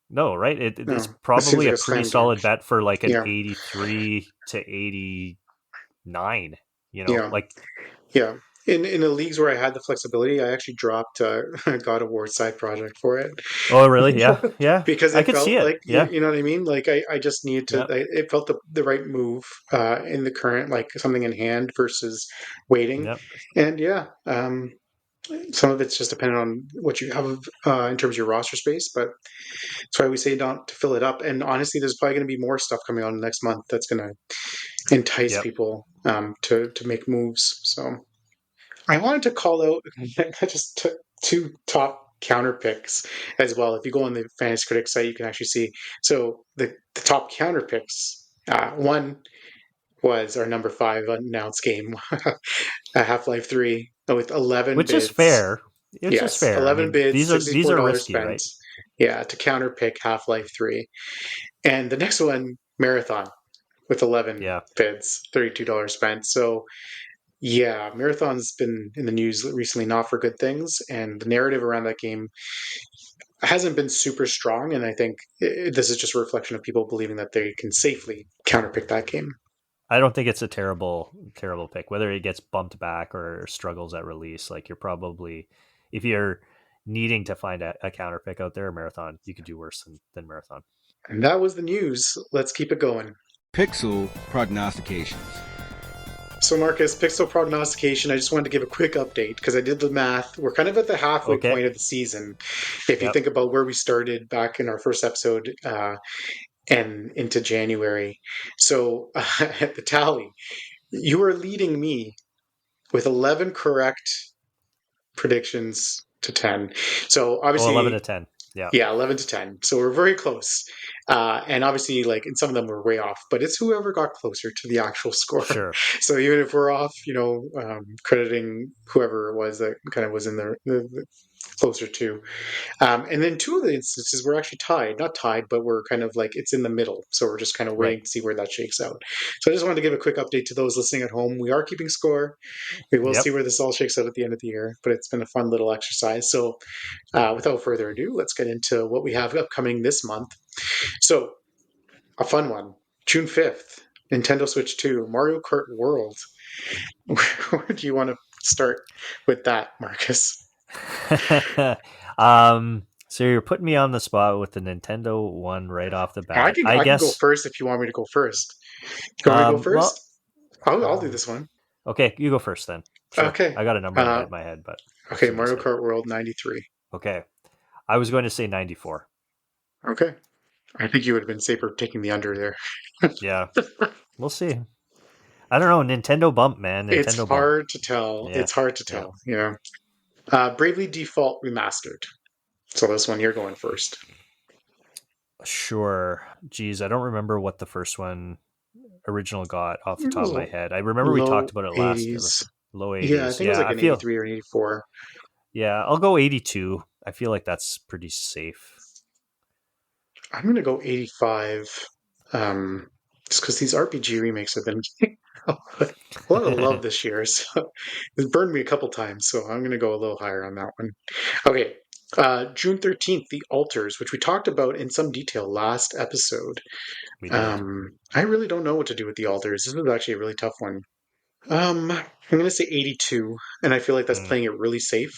no, right? It's no. This seems probably like a a pretty slam dunk. solid bet for like an Yeah, 83 to 89, yeah. like, Yeah. In the leagues where I had the flexibility, I actually dropped a God of War side project for it oh, really? Yeah, yeah, because I it could see felt it. like Yeah, you know what I mean. Like I just need to. yeah, It felt the right move in the current like something in hand versus waiting, yeah, and yeah, some of it's just dependent on what you have in terms of your roster space, but that's why we say not to fill it up. And honestly, there's probably going to be more stuff coming on next month that's going to entice yep, people to make moves. So. I wanted to call out just two top counter picks as well. If you go on the Fantasy Critics site, you can actually see. So the top counter picks, one was our number five unannounced game, Half-Life 3, with 11 which is bids. fair. It's just Yes, fair. I 11 mean, bids, these are $64 risky, spent. right? Yeah, to counter pick Half-Life 3. And the next one, Marathon, with 11 Yeah, bids, $32 spent. So yeah, Marathon's been in the news recently, not for good things, and the narrative around that game hasn't been super strong. And I think this is just a reflection of people believing that they can safely counterpick that game. I don't think it's a terrible pick. Whether it gets bumped back or struggles at release, like, you're probably, if you're needing to find a counter pick out there, Marathon, you could do worse than Marathon. And that was the news. Let's keep it going. Pixel Prognostications. So, Marcus, Pixel Prognostication, I just wanted to give a quick update because I did the math. We're kind of at the halfway Okay. point of the season. If you Yep. think about where we started back in our first episode and into January. So, at the tally, you are leading me with 11 correct predictions to 10. So, Oh, 11 obviously, to 10. Yeah. yeah, 11 to 10. So we're very close. And obviously, like, in some of them we're way off, but it's whoever got closer to the actual score. Sure. So even if we're off, crediting whoever it was that kind of was in the closer to. And then two of the instances we're actually tied, not tied, but we're kind of like it's in the middle. So we're just kind of Right. waiting to see where that shakes out. So I just wanted to give a quick update to those listening at home. We are keeping score. We will see Yep. where this all shakes out at the end of the year, but it's been a fun little exercise. So without further ado, let's get into what we have upcoming this month. So, a fun one. June 5th, Nintendo Switch 2, Mario Kart World. Where do you want to start with that, Marcus? So you're putting me on the spot with the Nintendo one right off the I bat. can I I can go guess. first if you want me to go first. You want me to go first? Well. I'll do Um, this one. okay, you go first then. Sure. Okay. I got a number in Uh, my head, but okay, you Mario decide. Kart World 93. Okay. I was going to say 94. Okay. I think you would have been safer taking the under there. Yeah. We'll see. I don't know. Nintendo bump, man. It's Nintendo bump. hard to tell. Yeah. It's hard to Yeah. tell. Yeah. Bravely Default Remastered. So this one, you're going first. Sure. Geez, I don't remember what the first one original got off the top of my Ooh, head. I remember we talked low about it last 80s. episode. Low Yeah, I 80s. think it was Yeah, like I an feel. 83 or an 84. Yeah, I'll go 82. I feel like that's pretty safe. I'm gonna go 85. Um, just because these RPG remakes have been a lot of love this year, so it's burned me a couple times. So I'm gonna go a little higher on that one. Okay, June 13th, The Altars, which we talked about in some detail last episode. We did. I really don't know what to do with The Altars. This is actually a really tough one. I'm gonna say 82, and I feel like that's Mm. playing it really safe.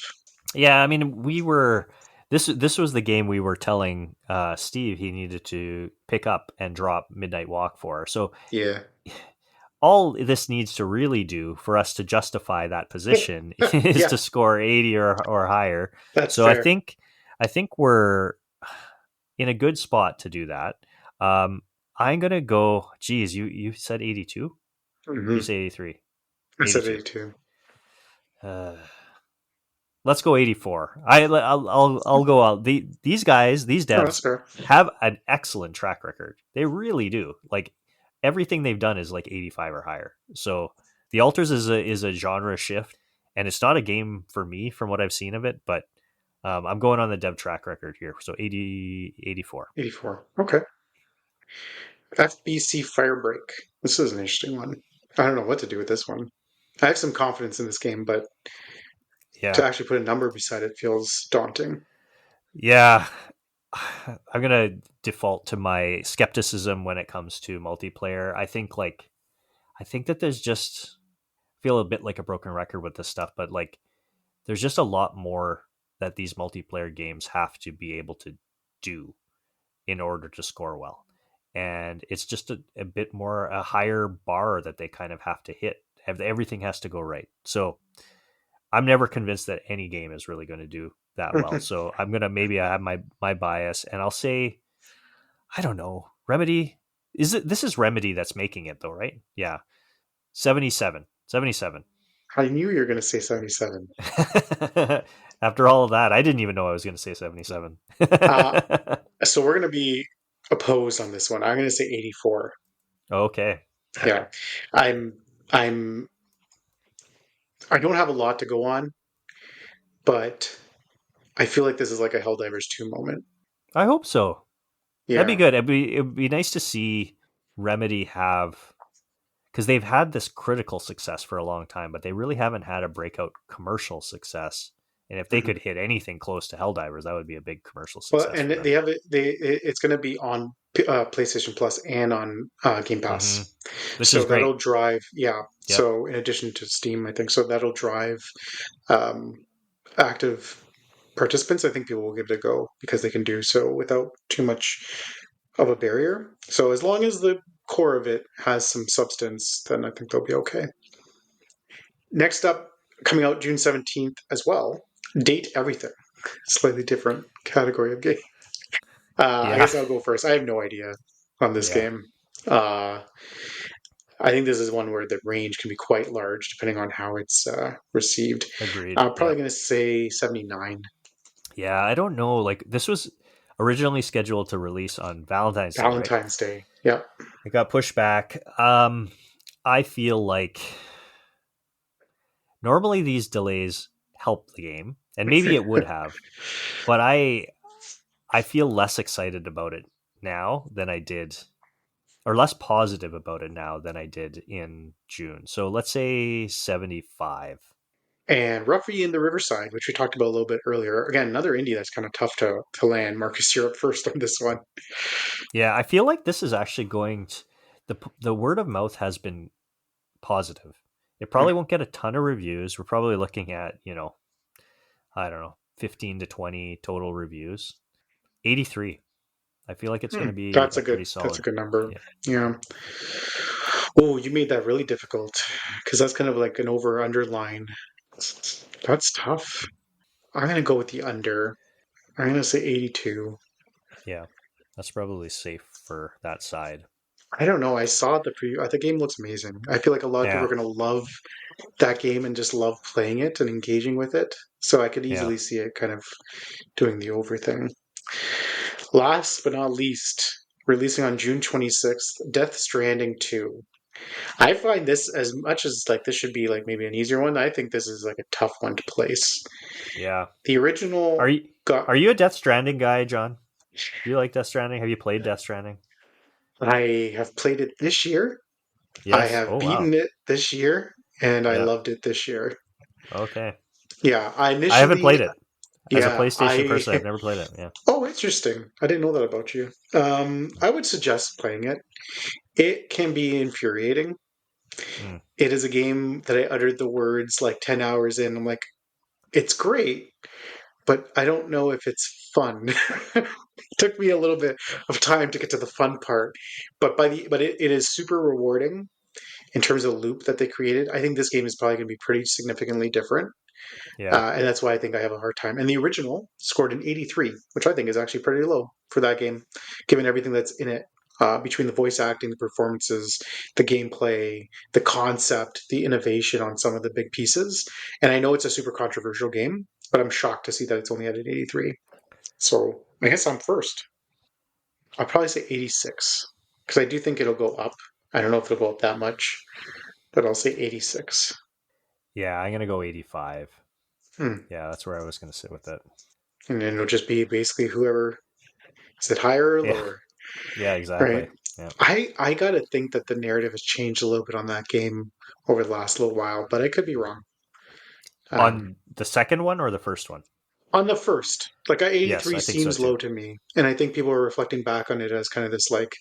Yeah, I mean, we were this was the game we were telling Steve he needed to pick up and drop Midnight Walk for. So Yeah. all this needs to really do for us to justify that position is Yeah, to score 80 or higher. that's So fair. I think we're in a good spot to do that. I'm gonna go. Geez, you said 82. You Hmm. say 83. I said 82. 82. Uh, let's go 84. I'll go out. These guys, these Oh, that's devs fair. have an excellent track record. They really do. Like everything they've done is like 85 or higher. So the Alters is a genre shift, and it's not a game for me from what I've seen of it. But I'm going on the dev track record here. So 80 84. 84. Okay. FBC Firebreak. This is an interesting one. I don't know what to do with this one. I have some confidence in this game, but to Yeah, actually put a number beside it feels daunting. yeah. I'm gonna default to my skepticism when it comes to multiplayer. I think that there's just feel a bit like a broken record with this stuff, but like there's just a lot more that these multiplayer games have to be able to do in order to score well. And it's just a bit more a higher bar that they kind of have to hit. Everything has to go right. So I'm never convinced that any game is really going to do that well. So I'm gonna maybe I have my bias, and I'll say I don't know. Remedy is it? This is Remedy that's making it though, right? Yeah, 77. 77. I knew you were going to say 77. After all of that, I didn't even know I was going to say 77. Uh, so we're going to be opposed on this one. I'm going to say 84. Okay. Yeah. I'm, I'm, I don't have a lot to go on, but I feel like this is like a Helldivers 2 moment. I hope so. That'd be Yeah. good. It'd be nice to see Remedy have because they've had this critical success for a long time, but they really haven't had a breakout commercial success. And if they Mhm. could hit anything close to Helldivers, that would be a big commercial Well, success and for they them. have it. It's going to be on PlayStation Plus and on Game Hmm. Pass, Which is so that'll great. drive. Yeah. Yep. So in addition to Steam, I think so that'll drive um, active participants. I think people will give it a go because they can do so without too much of a barrier. So as long as the core of it has some substance, then I think they'll be okay. Next up, coming out June 17th as well, Date Everything. Slightly different category of game. I Yeah, guess I'll go first. I have no idea on this yeah, game. Uh, I think this is one where the range can be quite large depending on how it's received. agreed. I'm probably Yeah, going to say 79. yeah. I don't know. Like this was originally scheduled to release on Valentine's Day, right? Valentine's Day. Yep. It got pushed back. I feel like normally these delays help the game, and maybe it would have, but I feel less excited about it now than I did, or less positive about it now than I did in June. So let's say 75. And Ruffy in the Riverside, which we talked about a little bit earlier. Again, another indie that's kind of tough to land. Marcus, you're up first on this one. Yeah, I feel like this is actually going to the word of mouth has been positive. It probably won't get a ton of reviews. We're probably looking at, I don't know, 15 to 20 total reviews. 83. I feel like it's going to be a pretty That's a solid. good number. Yeah. Yeah. Oh, you made that really difficult because that's kind of like an over underline. That's tough. I'm gonna go with the under. I'm gonna say 82. Yeah. That's probably safe for that side. I don't know. I saw the preview. The game looks amazing. I feel like a lot of people Yeah. are gonna love that game and just love playing it and engaging with it. So I could Yeah. easily see it kind of doing the over thing. Last but not least, releasing on June 26th, Death Stranding 2. I find this as much as like this should be like maybe an easier one. I think this is like a tough one to place. Yeah. The Are original you got are you a Death Stranding guy, John? Do you like Death Stranding? Have you played Death Stranding? I have played it this year. I Yes. have Oh wow. beaten it this year, and I Yeah. loved it this year. Okay. Yeah, I I haven't initially, played it. As a yeah, PlayStation I. person, I've never played it. Yeah. Oh, interesting. I didn't know that about you. I would suggest playing it. It can be infuriating. Mm. It is a game that I uttered the words like 10 hours in. I'm like, it's great, but I don't know if it's fun. It took me a little bit of time to get to the fun part, but it is super rewarding in terms of the loop that they created. I think this game is probably going to be pretty significantly different. Yeah. And that's why I think I have a hard time. And the original scored an 83, which I think is actually pretty low for that game, given everything that's in it. Between the voice acting, the performances, the gameplay, the concept, the innovation on some of the big pieces. And I know it's a super controversial game, but I'm shocked to see that it's only at an 83. So I guess I'm first. I'll probably say 86 because I do think it'll go up. I don't know if it'll go up that much, but I'll say 86. Yeah. I'm gonna go 85. Hmm. Yeah, that's where I was gonna sit with it. And then it'll just be basically whoever is it higher or Yeah. lower, Yeah. right? Exactly. Yeah. I gotta think that the narrative has changed a little bit on that game over the last little while, but I could be wrong. Um, On the second one or the first one? on the first, like Yes, 83 I think so seems too. low to me, and I think people are reflecting back on it as kind of this like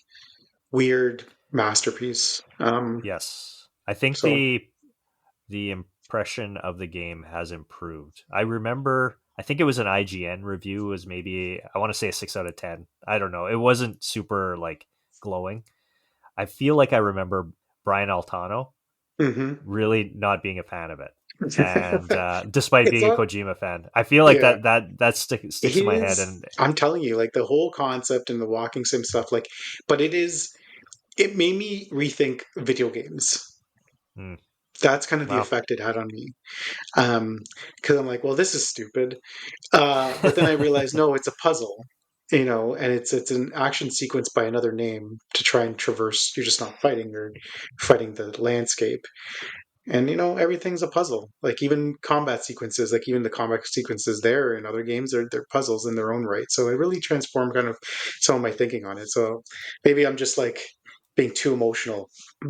weird masterpiece. Yes. I think So the impression of the game has improved. I remember I think it was an IGN review was maybe I want to say a 6 out of 10. I don't know. It wasn't super like glowing. I feel like I remember Brian Altano mhm. really not being a fan of it. And despite It's being a not, Kojima fan, I feel like yeah. that sticks in He my head. is. And I'm telling you, like the whole concept and the walking sim stuff, like, but it is. It made me rethink video games. mm, That's kind of the wow, effect it had on me. Because I'm like, well, this is stupid. But then I realized, no, it's a puzzle, and it's an action sequence by another name to try and traverse. You're just not fighting; you're fighting the landscape. And everything's a puzzle. Like even combat sequences, like even the combat sequences there in other games, they're puzzles in their own right. So it really transformed kind of some of my thinking on it. So maybe I'm just like being too emotional,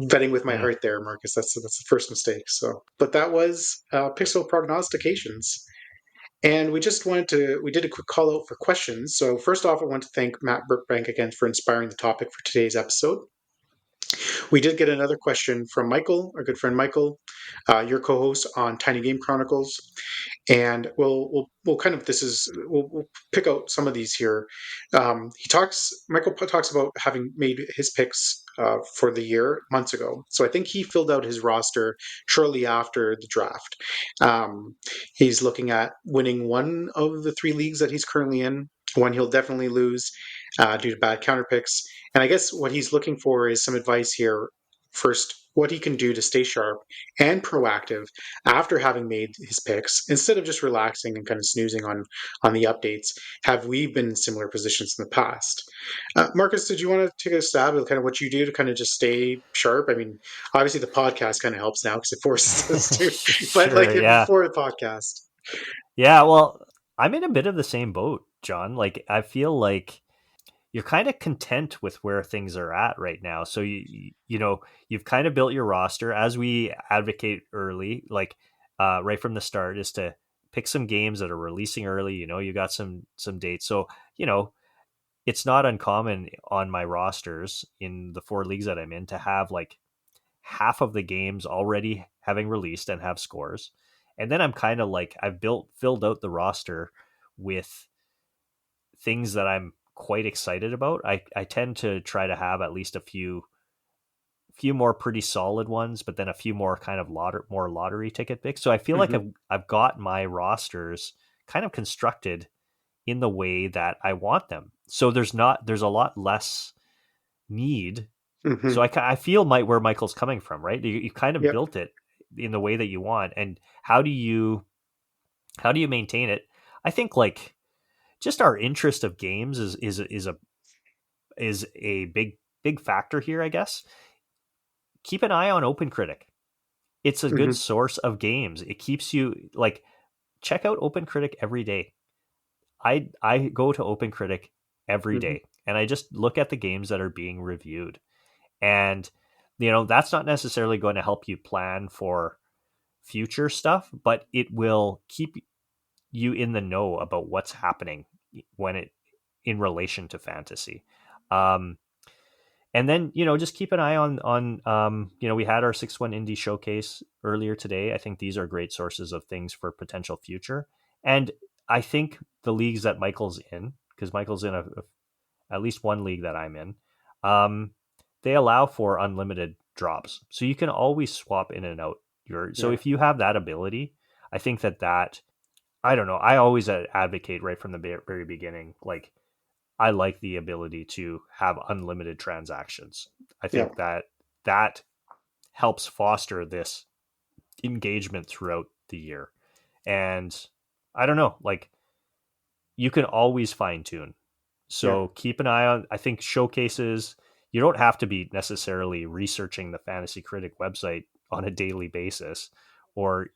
betting with my mm, heart there, Marcus. That's the first mistake. So, but that was Pixel Prognostications. And we did a quick call out for questions. So first off, I want to thank Matt Brookbank again for inspiring the topic for today's episode. We did get another question from Michael, our good friend Michael, your co-host on Tiny Game Chronicles, and we'll kind of we'll pick out some of these here. Michael talks about having made his picks for the year months ago, so I think he filled out his roster shortly after the draft. He's looking at winning one of the three leagues that he's currently in. One he'll definitely lose due to bad counter picks. And I guess what he's looking for is some advice here. First, what he can do to stay sharp and proactive after having made his picks, instead of just relaxing and kind of snoozing on the updates. Have we been in similar positions in the past? Marcus, did you want to take a stab at kind of what you do to kind of just stay sharp? I mean, obviously the podcast kind of helps now because it forces us to, but Sure, like yeah. before the podcast. Yeah, well, I'm in a bit of the same boat, John. Like I feel like you're kind of content with where things are at right now. So you've kind of built your roster as we advocate early, like right from the start, is to pick some games that are releasing early. You got some dates. So, it's not uncommon on my rosters in the four leagues that I'm in to have like half of the games already having released and have scores. And then I'm kind of like filled out the roster with things that I'm quite excited about. I tend to try to have at least a few more pretty solid ones, but then a few more kind of more lottery ticket picks. So I feel like Mm-hmm. I've got my rosters kind of constructed in the way that I want them. So there's a lot less need. So Mm-hmm. I feel where Michael's coming from, right? You kind of Yep. built it in the way that you want, and how do you maintain it? I think like just our interest of games is a big factor here, I guess. Keep an eye on OpenCritic. It's a good Mm-hmm. source of games. It keeps you like check out OpenCritic every day. I go to OpenCritic every Mm-hmm. day and I just look at the games that are being reviewed. And that's not necessarily going to help you plan for future stuff, but it will keep you in the know about what's happening when it in relation to fantasy. Um, and then just keep an eye on we had our 6-1 indie showcase earlier today. I think these are great sources of things for potential future. And I think the leagues that Michael's in, because Michael's in at least one league that I'm in, um, they allow for unlimited drops, so you can always swap in and out so Yeah. if you have that ability, I think that I don't know, I always advocate right from the very beginning, like I like the ability to have unlimited transactions. I Yeah. think that helps foster this engagement throughout the year. And I don't know, like you can always fine tune. Yeah. So keep an eye on, I think, showcases. You don't have to be necessarily researching the Fantasy Critic website on a daily basis or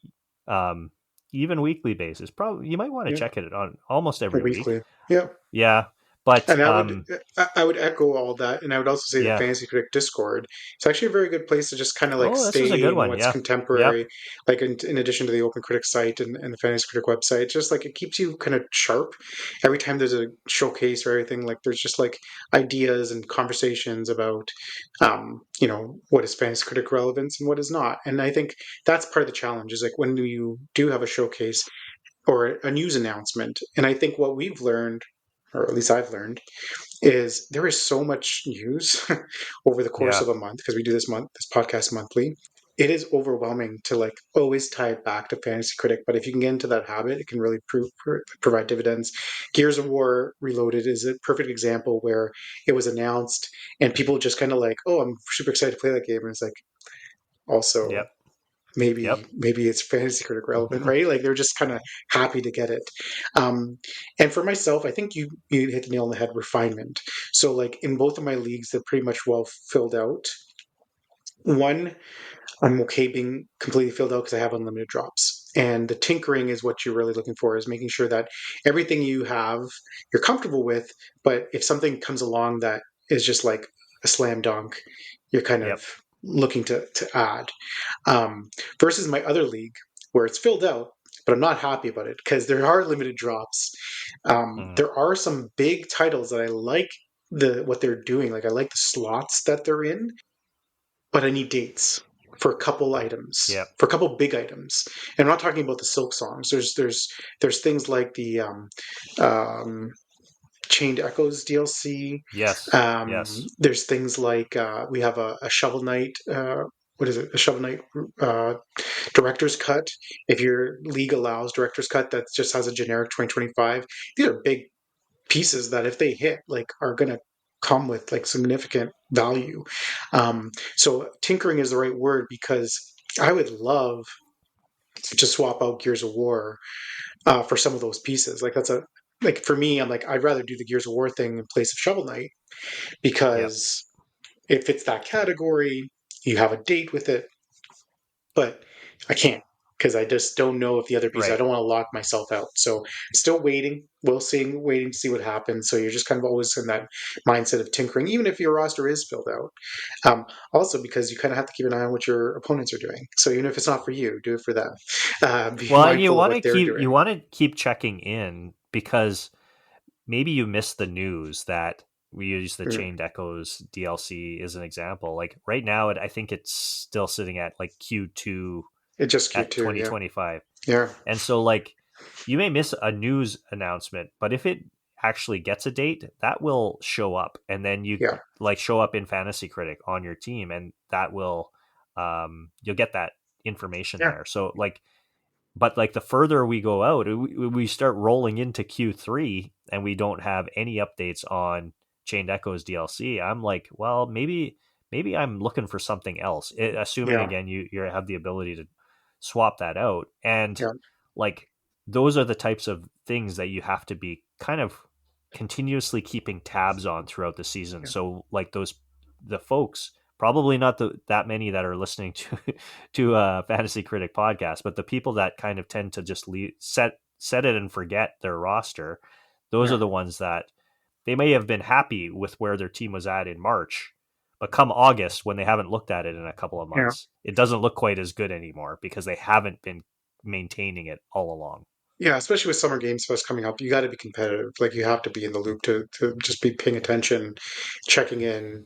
um, even weekly basis. Probably you might want to Yeah. check it on almost Or every week. weekly. Yeah. Yeah. But And I would echo all that, and I would also say the yeah. Fantasy Critic Discord. It's actually a very good place to just kind of like Oh, this is a stay good in one. what's Yeah. Yep. contemporary, like in addition to the Open Critic site and the Fantasy Critic website. Just like it keeps you kind of sharp every time there's a showcase or everything. Like there's just like ideas and conversations about, what is Fantasy Critic relevance and what is not. And I think that's part of the challenge is like when you do have a showcase or a news announcement. And I think what we've learned, or at least I've learned, is there is so much news over the course Yeah. of a month because we do this podcast monthly. It is overwhelming to like always tie it back to Fantasy Critic, but if you can get into that habit, it can really provide dividends. Gears of War Reloaded is a perfect example where it was announced and people just kind of like, oh, I'm super excited to play that game, and it's like also Yep. maybe it's Fantasy Critic relevant, right? Like they're just kind of happy to get it. And for myself, I think you hit the nail on the head. Refinement. So like in both of my leagues, they're pretty much well filled out. One, I'm okay being completely filled out because I have unlimited drops. And the tinkering is what you're really looking for, is making sure that everything you have you're comfortable with, but if something comes along that is just like a slam dunk, you're kind of Yep. looking to add. Versus my other league where it's filled out, but I'm not happy about it because there are limited drops. Mhm. There are some big titles that I like what they're doing. Like I like the slots that they're in, but I need dates for a couple items, Yep. for a couple big items. And I'm not talking about the Silk songs. There's things like the um, Chained Echoes DLC. Yes. Yes. There's things like we have a Shovel Knight. What is it? A Shovel Knight uh, director's cut. If your league allows director's cut, that just has a generic 2025. These are big pieces that, if they hit, like, are going to come with like significant value. So tinkering is the right word, because I would love to swap out Gears of War for some of those pieces. Like, that's a like for me, I'm like, I'd rather do the Gears of War thing in place of Shovel Knight, Yep. because it fits that category. You have a date with it, but I can't, because I just don't know if the other pieces. I Right. don't want to lock myself out. So still waiting. We'll see. Waiting to see what happens. So you're just kind of always in that mindset of tinkering, even if your roster is filled out. Also, because you kind of have to keep an eye on what your opponents are doing. So even if it's not for you, do it for them. Be Well, and mindful of what they're doing. you want to keep checking in, because maybe you missed the news that we use the Mm. Chained Echoes DLC as an example. Like right now, I think it's still sitting at like Q2 It just at Q2, yeah, 2025. yeah, And so, like, you may miss a news announcement, but if it actually gets a date, that will show up, and then you yeah, like show up in Fantasy Critic on your team, and that will you'll get that information yeah, there. So, like, but like the further we go out, we start rolling into Q3 and we don't have any updates on Chained Echoes DLC. I'm like, well, maybe I'm looking for something else. Assuming yeah, again you have the ability to swap that out, and yeah, like those are the types of things that you have to be kind of continuously keeping tabs on throughout the season. yeah, So like the folks, probably not that many that are listening to to a Fantasy Critic podcast, but the people that kind of tend to just set it and forget their roster, those are yeah, the ones that they may have been happy with where their team was at in March, but come August, when they haven't looked at it in a couple of yeah. months, it doesn't look quite as good anymore because they haven't been maintaining it all along. Yeah, especially with Summer Games Fest coming up, you got to be competitive. Like, you have to be in the loop to just be paying attention, checking in,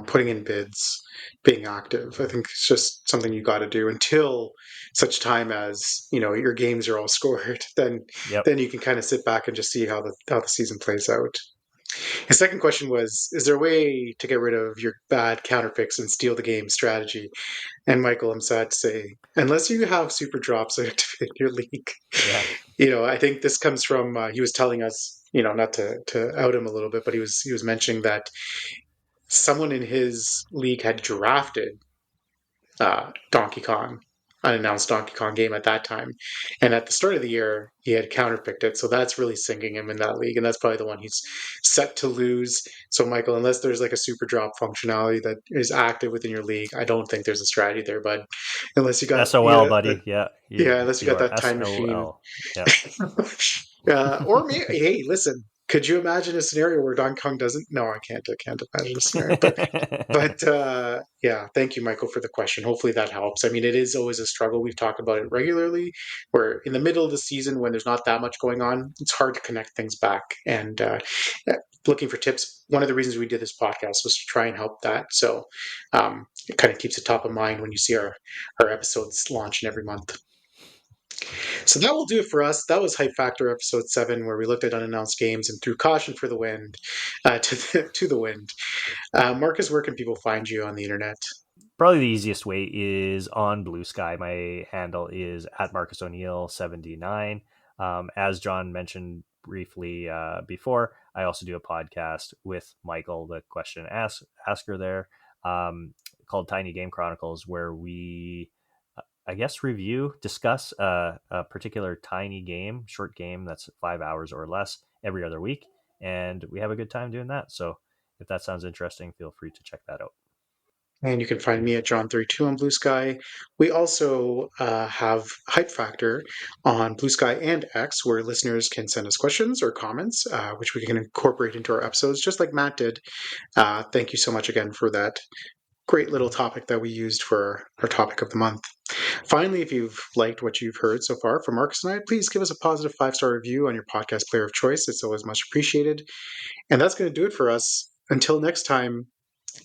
putting in bids, being active. I think it's just something you got to do until such time as your games are all scored. Yep. Then you can kind of sit back and just see how the season plays out. The second question was: is there a way to get rid of your bad counterpicks and steal the game strategy? And Michael, I'm sad to say, unless you have super drops active in your league. Yeah. I think this comes from he was telling us, not to out him a little bit, but he was mentioning that someone in his league had drafted Donkey Kong, unannounced Donkey Kong game at that time, and at the start of the year he had counterpicked it, so that's really sinking him in that league, and that's probably the one he's set to lose. So Michael, unless there's like a super drop functionality that is active within your league, I don't think there's a strategy there, bud. Unless you got SOL, buddy. Yeah. unless you You got are that time machine. SOL. Yeah. Or maybe, hey, listen, could you imagine a scenario where Donkey Kong doesn't? No, I can't. I can't imagine a scenario. But yeah, thank you, Michael, for the question. Hopefully that helps. I mean, it is always a struggle. We've talked about it regularly. Where in the middle of the season, when there's not that much going on, it's hard to connect things back. And yeah, looking for tips. One of the reasons we did this podcast was to try and help that. So it kind of keeps it top of mind when you see our episodes launching every month. So that will do it for us. That was Hype Factor episode 7, where we looked at unannounced games and threw caution for the wind to the wind. Marcus, where can people find you on the internet? Probably the easiest way is on Blue Sky. My handle is at Marcus O'Neill 79. As John mentioned briefly before, I also do a podcast with Michael, the question asker there, called Tiny Game Chronicles, where we, I guess, discuss a particular tiny game, short game that's 5 hours or less every other week. And we have a good time doing that. So if that sounds interesting, feel free to check that out. And you can find me at John32 on Blue Sky. We also have Hype Factor on Blue Sky and X, where listeners can send us questions or comments, which we can incorporate into our episodes, just like Matt did. Thank you so much again for that great little topic that we used for our topic of the month. Finally, if you've liked what you've heard so far from Marcus and I, please give us a positive 5-star review on your podcast player of choice. It's always much appreciated. And that's going to do it for us. Until next time,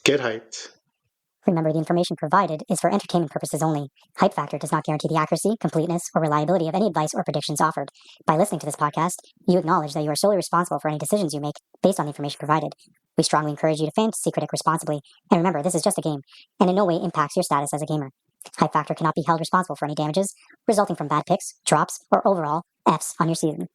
get hyped. Remember, the information provided is for entertainment purposes only. Hype Factor does not guarantee the accuracy, completeness, or reliability of any advice or predictions offered. By listening to this podcast, you acknowledge that you are solely responsible for any decisions you make based on the information provided. We strongly encourage you to fantasy critic responsibly. And remember, this is just a game, and in no way impacts your status as a gamer. Hype Factor cannot be held responsible for any damages resulting from bad picks, drops, or overall Fs on your season.